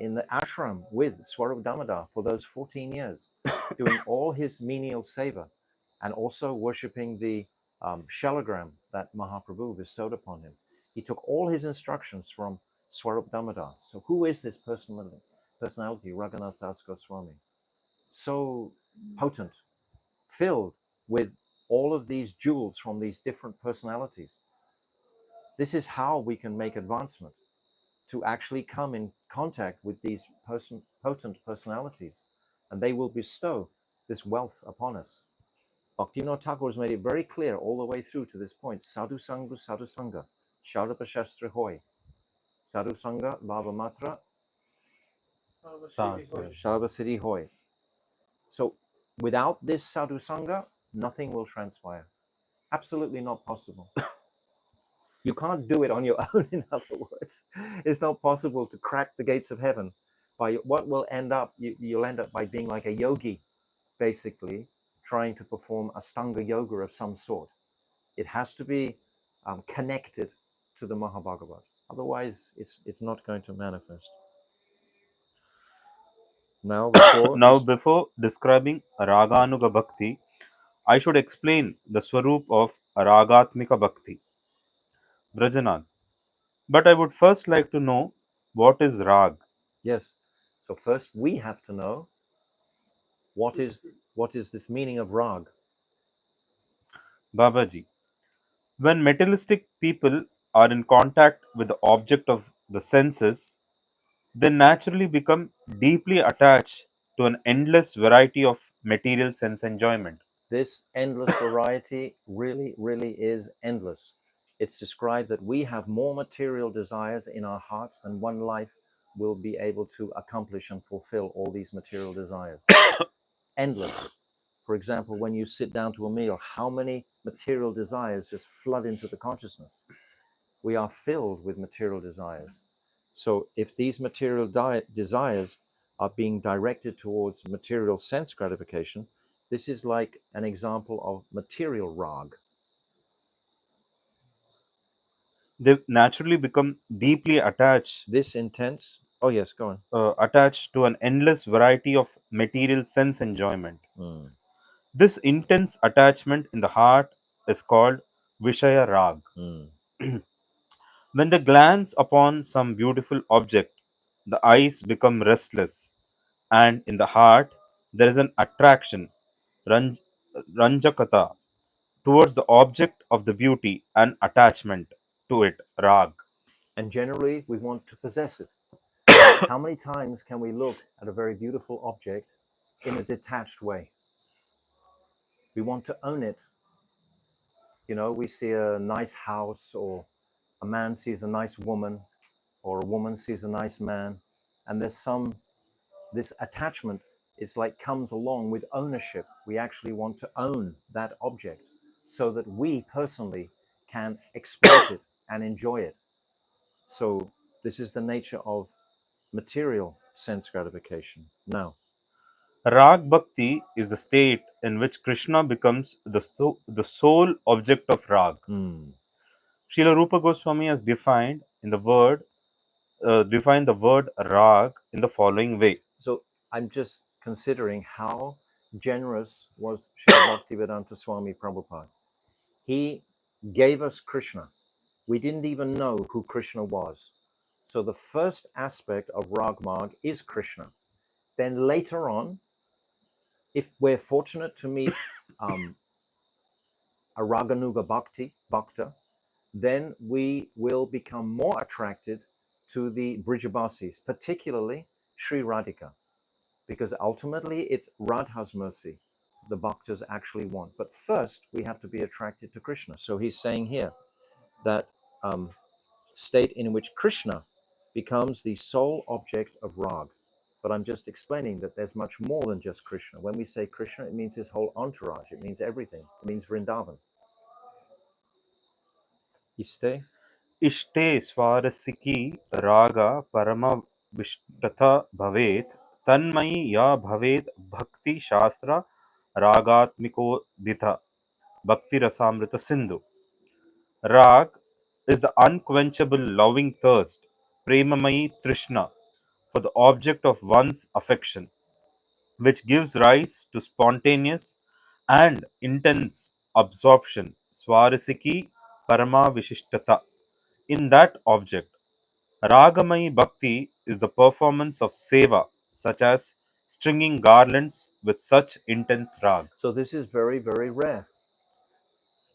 A: in the ashram with Swarup Damodar for those 14 years, doing all his menial seva and also worshipping the shalagram that Mahaprabhu bestowed upon him. He took all his instructions from Swarup Damodar. So who is this personality, Raghunath Das Goswami? So potent, filled with all of these jewels from these different personalities. This is how we can make advancement, to actually come in contact with these potent personalities, and they will bestow this wealth upon us. Bhaktivinoda Thakur has made it very clear all the way through to this point. Sadhu Sangha, Shaurapa Shastra Hoy. Sadhu Sangha, Lava Matra, Sarva Siddhi Hoy. So without this Sadhu Sangha, nothing will transpire. Absolutely not possible. You can't do it on your own, in other words. It's not possible to crack the gates of heaven. By what will end up, you'll end up by being like a yogi, basically, trying to perform Astanga yoga of some sort. It has to be connected to the Mahabhagavat. Otherwise, it's not going to manifest. Now,
C: before describing Raganuga Bhakti, I should explain the Swarup of Ragatmika Bhakti. Brajanath. But I would first like to know what is Rag.
A: Yes. So first we have to know what is this meaning of Rag.
C: Babaji. When materialistic people are in contact with the object of the senses, they naturally become deeply attached to an endless variety of material sense enjoyment.
A: This endless variety really is endless. It's described that we have more material desires in our hearts than one life will be able to accomplish and fulfill all these material desires. Endless. For example, when you sit down to a meal, how many material desires just flood into the consciousness? We are filled with material desires. So if these material desires are being directed towards material sense gratification, this is like an example of material rag.
C: They naturally become deeply attached.
A: This intense, oh yes, go on.
C: Attached to an endless variety of material sense enjoyment. This intense attachment in the heart is called Vishaya Rag. When they glance upon some beautiful object, the eyes become restless, and in the heart there is an attraction, Ranjakata, towards the object of the beauty and attachment to it, Rag.
A: And generally we want to possess it. How many times can we look at a very beautiful object in a detached way? We want to own it. You know, we see a nice house, or a man sees a nice woman, or a woman sees a nice man, and this attachment is like comes along with ownership. We actually want to own that object so that we personally can exploit it and enjoy it. So this is the nature of material sense gratification. Now,
C: Rag Bhakti is the state in which Krishna becomes the sole object of Rag. Srila Rupa Goswami has defined the word Rag in the following way.
A: So I'm just considering how generous was Srila Bhaktivedanta Swami Prabhupada. He gave us Krishna. We didn't even know who Krishna was. So the first aspect of Rag Marg is Krishna. Then later on, if we're fortunate to meet a Raganuga Bhakta, then we will become more attracted to the Brijabasis, particularly Sri Radhika, because ultimately it's Radha's mercy the bhaktas actually want. But first, we have to be attracted to Krishna. So he's saying here that state in which Krishna becomes the sole object of rag. But I'm just explaining that there's much more than just Krishna. When we say Krishna, it means his whole entourage. It means everything. It means Vrindavan. Iste?
C: इष्टे स्वारसिकी रागा परमविष्टता भवेत् तन्मयी या भवेत् भक्ति शास्त्र रागात्मिकोदिता भक्ति Rasamrita Sindhu. Rag is the unquenchable loving thirst, premamayi trishna, for the object of one's affection, which gives rise to spontaneous and intense absorption, swarasiki parama vishishtata, in that object. Ragamayi bhakti is the performance of seva, such as stringing garlands with such intense rag.
A: So this is very, very rare.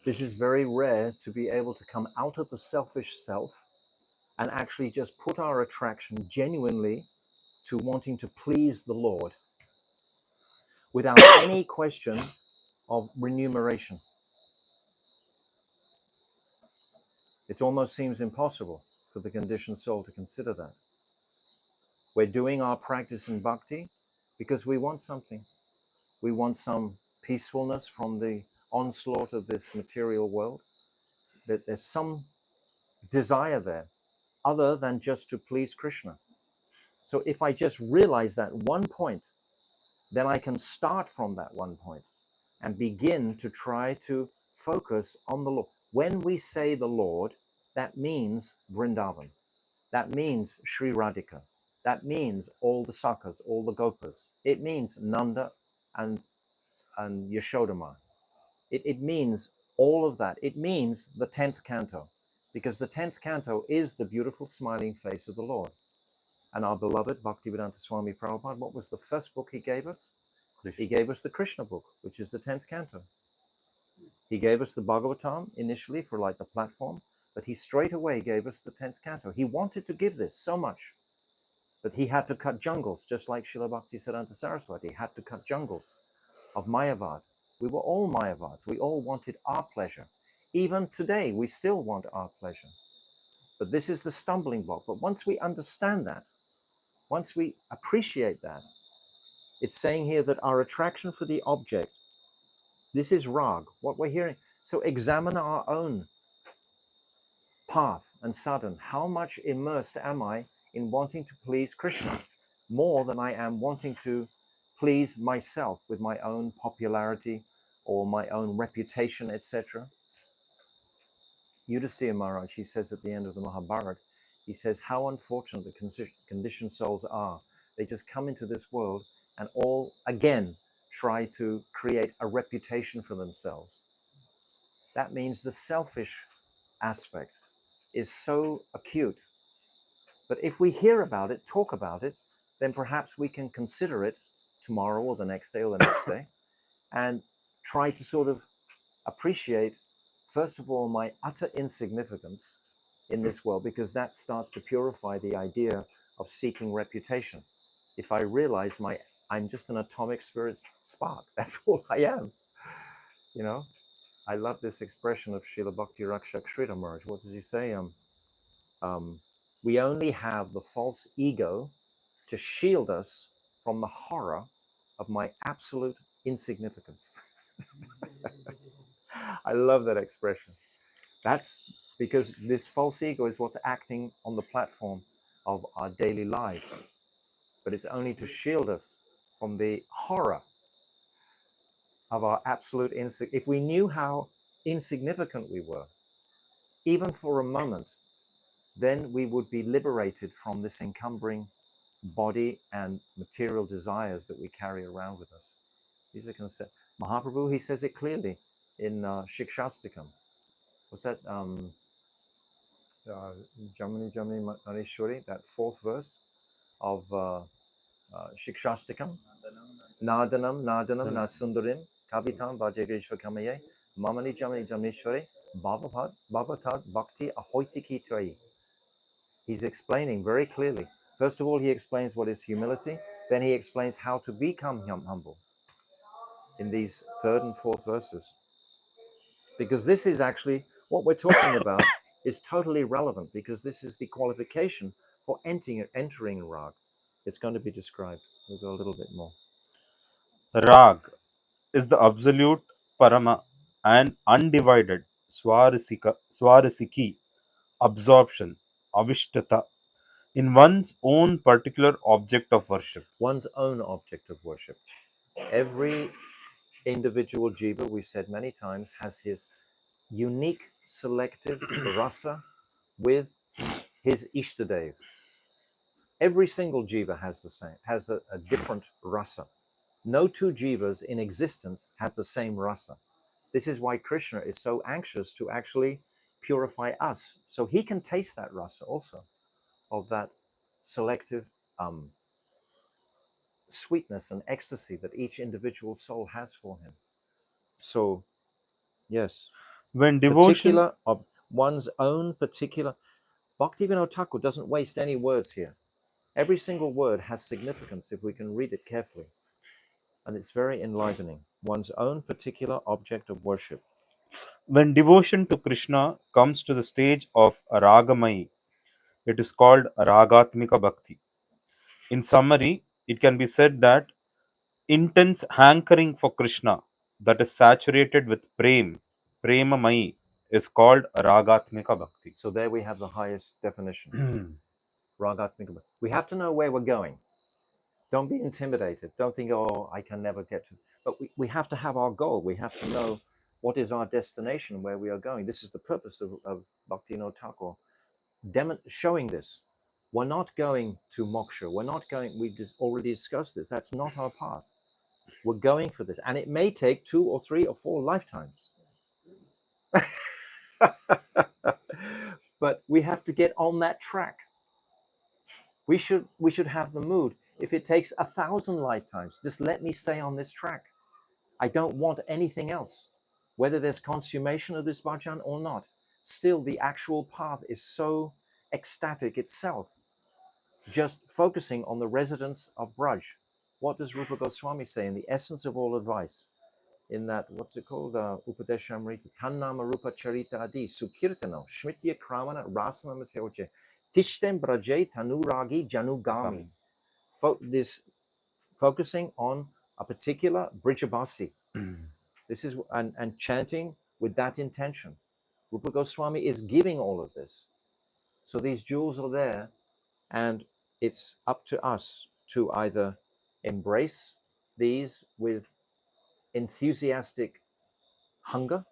A: This is very rare to be able to come out of the selfish self and actually just put our attraction genuinely to wanting to please the Lord without any question of remuneration. It almost seems impossible for the conditioned soul to consider that. We're doing our practice in bhakti because we want something. We want some peacefulness from the onslaught of this material world. That there's some desire there other than just to please Krishna. So if I just realize that one point, then I can start from that one point and begin to try to focus on the Lord. When we say the Lord, that means Vrindavan. That means Sri Radhika. That means all the Sakhas, all the Gopas. It means Nanda and Yashodama. It means all of that. It means the 10th canto, because the 10th canto is the beautiful smiling face of the Lord. And our beloved Bhaktivedanta Swami Prabhupada, what was the first book he gave us? He gave us the Krishna book, which is the 10th canto. He gave us the Bhagavatam initially for like the platform, but he straight away gave us the 10th canto. He wanted to give this so much, but he had to cut jungles, just like Srila Bhaktisiddhanta Saraswati had to cut jungles of Mayavad. We were all Mayavads. We all wanted our pleasure. Even today, we still want our pleasure. But this is the stumbling block. But once we understand that, once we appreciate that, it's saying here that our attraction for the object, this is rag, what we're hearing. So examine our own path and sadhana. How much immersed am I in wanting to please Krishna more than I am wanting to please myself with my own popularity or my own reputation, etc. Yudhisthira Maharaj, he says at the end of the Mahabharata, he says how unfortunate the conditioned souls are. They just come into this world and all again try to create a reputation for themselves. That means the selfish aspect is so acute. But if we hear about it, talk about it, then perhaps we can consider it tomorrow or the next day or the next day and try to sort of appreciate, first of all, my utter insignificance in this world, because that starts to purify the idea of seeking reputation. If I realize I'm just an atomic spirit spark, that's all I am. You know, I love this expression of Srila Bhakti Rakshak Sridhar Maharaj. What does he say? We only have the false ego to shield us from the horror of my absolute insignificance. I love that expression. That's because this false ego is what's acting on the platform of our daily lives. But it's only to shield us from the horror of our absolute insignificance. If we knew how insignificant we were, even for a moment, then we would be liberated from this encumbering body and material desires that we carry around with us. These are concepts. Mahaprabhu, he says it clearly in Shikshastakam. What's that? Jamani Jamani Narishwari, that fourth verse of Shikshastakam. Nadanam Nadanam Nasundarim Kavitam Bhajageshva Kamaye Mamani Jamani Jamishwari, Babatad Bhakti Ahoitiki Trai. He's explaining very clearly. First of all, he explains what is humility. Then he explains how to become humble in these 3rd and 4th verses. Because this is actually what we're talking about is totally relevant, because this is the qualification for entering rag. It's going to be described. We'll go a little bit more.
C: Rag is the absolute parama and undivided swarasiki absorption, avishtata, in one's own particular object of worship.
A: One's own object of worship. Every individual jiva, we've said many times, has his unique selective rasa with his Ishtadev. Every single jiva has the same, has a different rasa. No two jivas in existence have the same rasa. This is why Krishna is so anxious to actually purify us, so he can taste that rasa also, of that selective sweetness and ecstasy that each individual soul has for him. So, yes,
C: When devotion,
A: of one's own particular. Bhaktivinoda Thakur doesn't waste any words here. Every single word has significance if we can read it carefully. And it's very enlivening. One's own particular object of worship.
C: when devotion to Krishna comes to the stage of ragamai, it is called ragatmika bhakti. In summary, it can be said that intense hankering for Krishna that is saturated with premamai, is called ragatmika bhakti.
A: So there we have the highest definition. Ragatmika. We have to know where we're going. Don't be intimidated. Don't think, oh, I can never get to. But we have to have our goal. We have to know what is our destination, where we are going. This is the purpose of Bhaktivinoda Thakur showing this. We're not going to moksha. We're not going, we just already discussed this. That's not our path. We're going for this. And it may take 2 or 3 or 4 lifetimes. But we have to get on that track. We should have the mood. If it takes 1,000 lifetimes, just let me stay on this track. I don't want anything else. Whether there's consummation of this bhajan or not, still the actual path is so ecstatic itself. Just focusing on the residence of Braj. What does Rupa Goswami say in the essence of all advice? In that, what's it called? Upadeshamrita. Tannama Rupa Charita Adi, Sukirtano, Shmitya Kramana, Rasana Masyoche, Tishtem Braje, Tanuragi, Janugami. This focusing on a particular Brijabasi. This is, and chanting with that intention. Rupa Goswami is giving all of this. So these jewels are there, and it's up to us to either embrace these with enthusiastic hunger.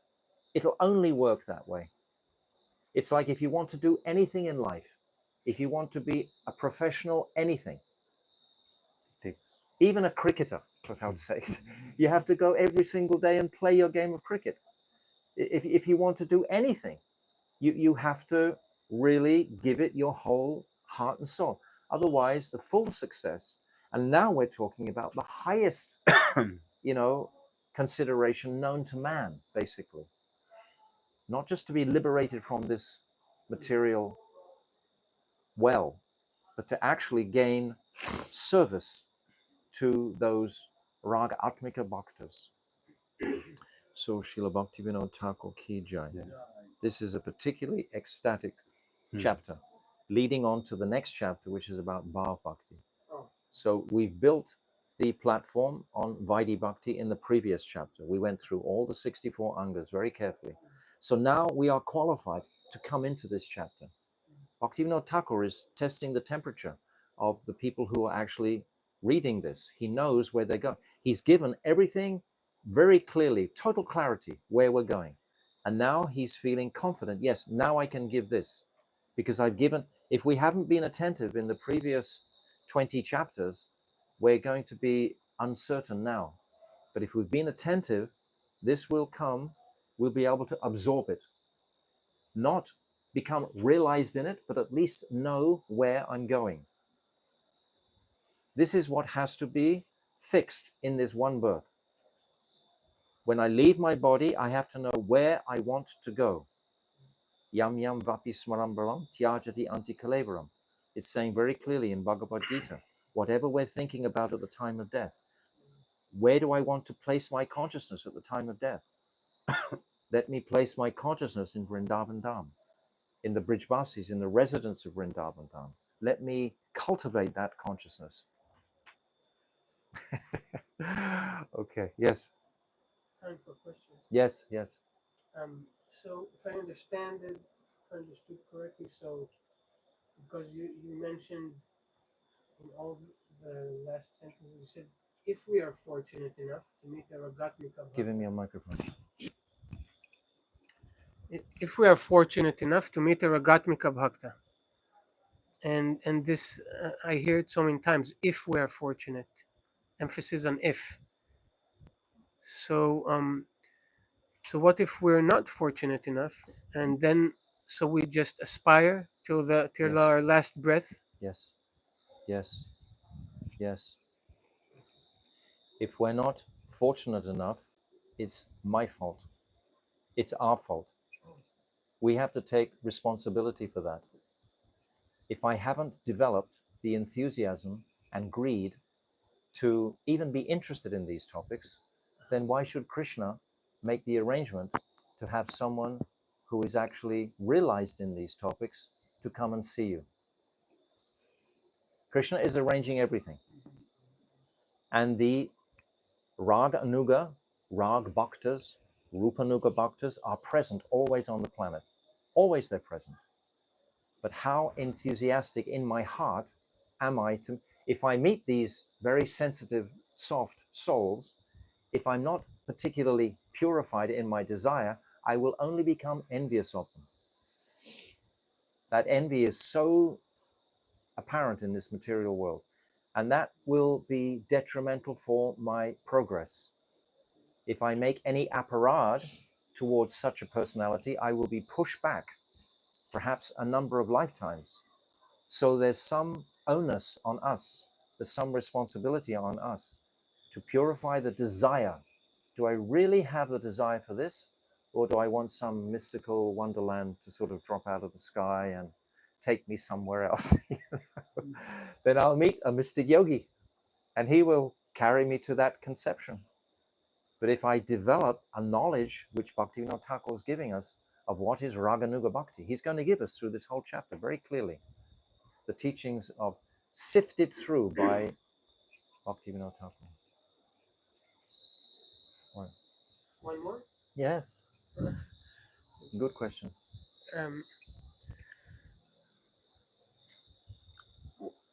A: It'll only work that way. It's like if you want to do anything in life, if you want to be a professional anything, even a cricketer, for God's sake, you have to go every single day and play your game of cricket. If you want to do anything, you have to really give it your whole heart and soul. Otherwise, the full success, and now we're talking about the highest, consideration known to man, basically. Not just to be liberated from this material well, but to actually gain service to those Raga Atmika Bhaktas. So Srila Bhaktivinoda Thakur ki jai. This is a particularly ecstatic chapter, leading on to the next chapter, which is about Bhav Bhakti. So we've built the platform on Vaidhi Bhakti in the previous chapter. We went through all the 64 angas very carefully. So now we are qualified to come into this chapter. Bhaktivinoda Thakur is testing the temperature of the people who are actually reading this. He knows where they're going. He's given everything very clearly, total clarity where we're going. And now he's feeling confident. Yes, now I can give this. Because I've given, if we haven't been attentive in the previous 20 chapters, we're going to be uncertain now. But if we've been attentive, this will come, we'll be able to absorb it. Not become realized in it, but at least know where I'm going. This is what has to be fixed in this one birth. When I leave my body, I have to know where I want to go. Yam yam vapi smarambaram tyajati antikalevaram. It's saying very clearly in Bhagavad Gita, whatever we're thinking about at the time of death, where do I want to place my consciousness at the time of death? Let me place my consciousness in Vrindavan Dham, in the Brijbasis, in the residence of Vrindavan Dham. Let me cultivate that consciousness. Okay, yes.
D: Time for questions.
A: Yes, yes.
D: So if I understand it, if I understood correctly, so because you mentioned in all the last sentences, you said, if we are fortunate enough to meet a Ragatmika Bhakta.
A: Give him your microphone.
D: If we are fortunate enough to meet a Ragatmika Bhakta, and this, I hear it so many times, if we are fortunate, emphasis on if. So, so what if we're not fortunate enough, and then so we just aspire till
A: Yes.
D: our last breath?
A: Yes, yes, yes. If we're not fortunate enough, it's my fault. It's our fault. We have to take responsibility for that. If I haven't developed the enthusiasm and greed to even be interested in these topics, then why should Krishna make the arrangement to have someone who is actually realized in these topics to come and see you? Krishna is arranging everything. And the Rag Anuga, Rag Bhaktas, Rupanuga Bhaktas are present always on the planet. Always they're present. But how enthusiastic in my heart am I to, if I meet these very sensitive, soft souls, if I'm not particularly purified in my desire, I will only become envious of them. That envy is so apparent in this material world, and that will be detrimental for my progress. If I make any aparad towards such a personality, I will be pushed back, perhaps a number of lifetimes. So there's some onus on us, there's some responsibility on us to purify the desire. Do I really have the desire for this? Or do I want some mystical wonderland to sort of drop out of the sky and take me somewhere else? Then I'll meet a mystic yogi and he will carry me to that conception. But if I develop a knowledge, which Bhaktivinoda Thakur is giving us, of what is Raganuga Bhakti, he's going to give us through this whole chapter very clearly. The teachings of sifted through by Bhaktivinoda Thakur.
D: One more?
A: Yes. Good questions.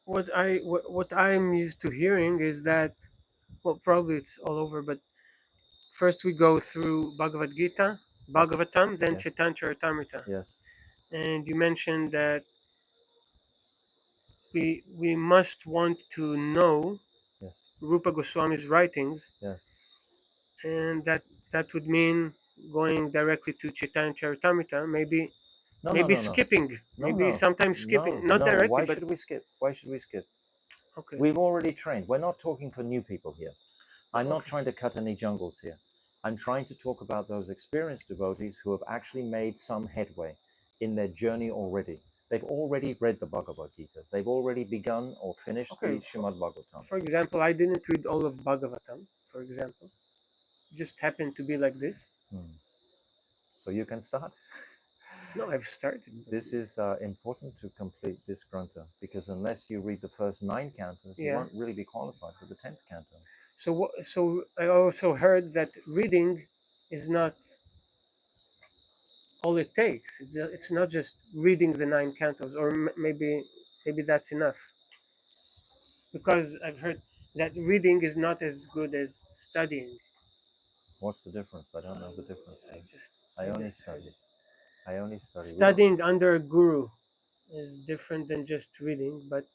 D: What I'm used to hearing is that, well, probably it's all over, but first we go through Bhagavad Gita, Bhagavatam, then
A: Yes.
D: Chaitanya Charitamrita.
A: Yes.
D: And you mentioned that we must want to know
A: Yes.
D: Rupa Goswami's writings,
A: Yes.
D: and that would mean going directly to Chaitanya Charitamrita, maybe skipping, sometimes skipping, not directly,
A: Why
D: but
A: should we skip? Why should we skip?
D: okay.
A: We've already trained. We're not talking for new people here. I'm not
D: Okay.
A: trying to cut any jungles here. I'm trying to talk about those experienced devotees who have actually made some headway in their journey already. They've already read the Bhagavad Gita. They've already begun or finished the Srimad Bhagavatam.
D: For example, I didn't read all of Bhagavatam, for example. Just happened to be like this.
A: So you can start.
D: No, I've started.
A: This is important to complete this grantha, because unless you read the first 9 cantos, you won't really be qualified for the 10th canto.
D: So I also heard that reading is not all it takes. It's not just reading the 9 cantos, or maybe that's enough. Because I've heard that reading is not as good as studying.
A: What's the difference? I don't know the difference. I only study.
D: Studying under a guru is different than just reading, but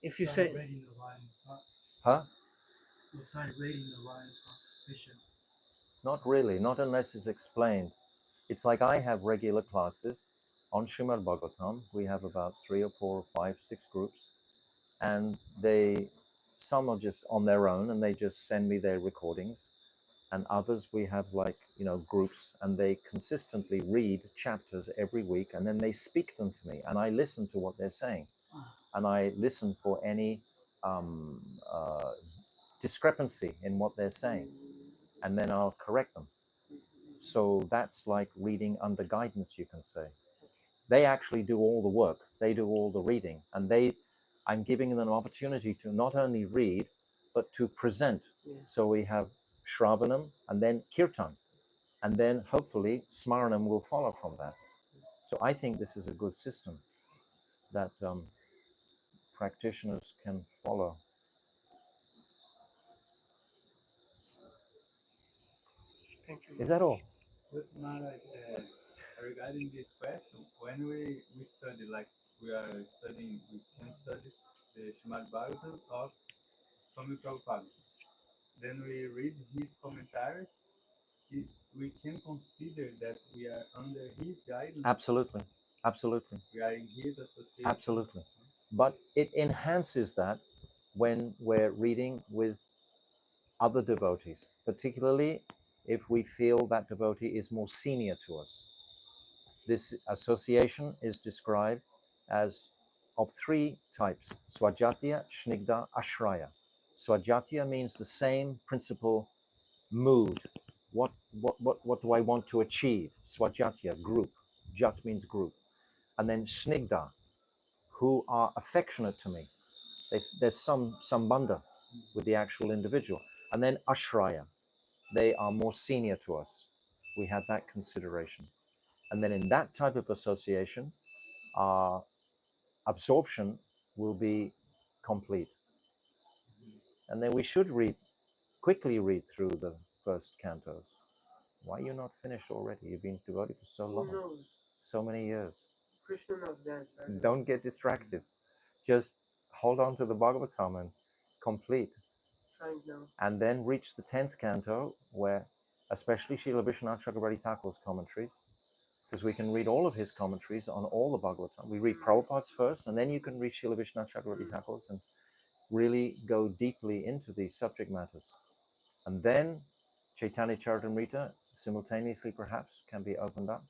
D: if you say
E: reading the line is not,
A: huh?
E: Beside reading the line is not sufficient.
A: Not really, not unless it's explained. It's like I have regular classes on Srimad Bhagavatam. We have about 3 or 4 or 5, 6 groups, and they some are just on their own and they just send me their recordings, and others we have like, you know, groups, and they consistently read chapters every week, and then they speak them to me, and I listen to what they're saying, and I listen for any discrepancy in what they're saying, and then I'll correct them. So that's like reading under guidance, you can say. They actually do all the work, they do all the reading, and I'm giving them an opportunity to not only read, but to present. So we have Shravanam and then Kirtan, and then hopefully Smaranam will follow from that. So I think this is a good system that practitioners can follow.
D: Thank you.
A: Is that all?
F: But Maharaj, regarding this question, when we study, like we are studying, we can study the Srimad Bhagavatam of Swami Prabhupada. Then we read his commentaries. We can consider that we are under his guidance.
A: Absolutely. Absolutely.
F: We are in his association.
A: Absolutely. But it enhances that when we're reading with other devotees, particularly if we feel that devotee is more senior to us. This association is described as of three types: Swajatya, Snigdha, Ashraya. Swajatya means the same principle, mood. What do I want to achieve? Swajatya, group. Jat means group. And then Snigdha, who are affectionate to me. There's some sambandha with the actual individual. And then Ashraya, they are more senior to us. We have that consideration. And then in that type of association, our absorption will be complete. And then we should quickly read through the first cantos. Why are you not finished already? You've been devoted for so long.
D: Who knows?
A: So many years.
D: Krishna knows that.
A: Don't get distracted. Just hold on to the Bhagavatam and complete.
D: Trying now.
A: And then reach the 10th canto, where especially Srila Vishwanath Chakrabarti Thakur's commentaries, because we can read all of his commentaries on all the Bhagavatam. We read Prabhupada's first, and then you can read Srila Vishwanath Chakrabarti Thakur's and really go deeply into these subject matters. And then Chaitanya Charitamrita simultaneously perhaps can be opened up.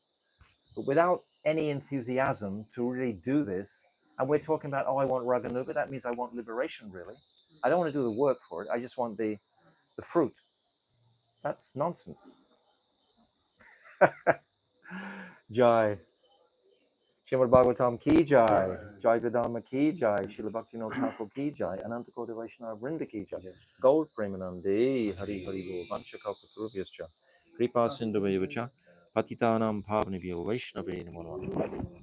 A: But without any enthusiasm to really do this, and we're talking about, oh, I want Raganuga, that means I want liberation, really. I don't want to do the work for it. I just want the fruit. That's nonsense. Jai. Srimad Bhagavatam ki jai. Jaiva Dharma ki jai. Srila Bhaktivinoda Thakur ki jai. Ananta Koti Vaishnava Vrinda ki jai. Gold Premanande. Hari Hari Bo. Vancha Kalpatarubhyascha. Kripa Sindhu Vaishnava Patitanam Pavnibhyo Vaishnava Namo.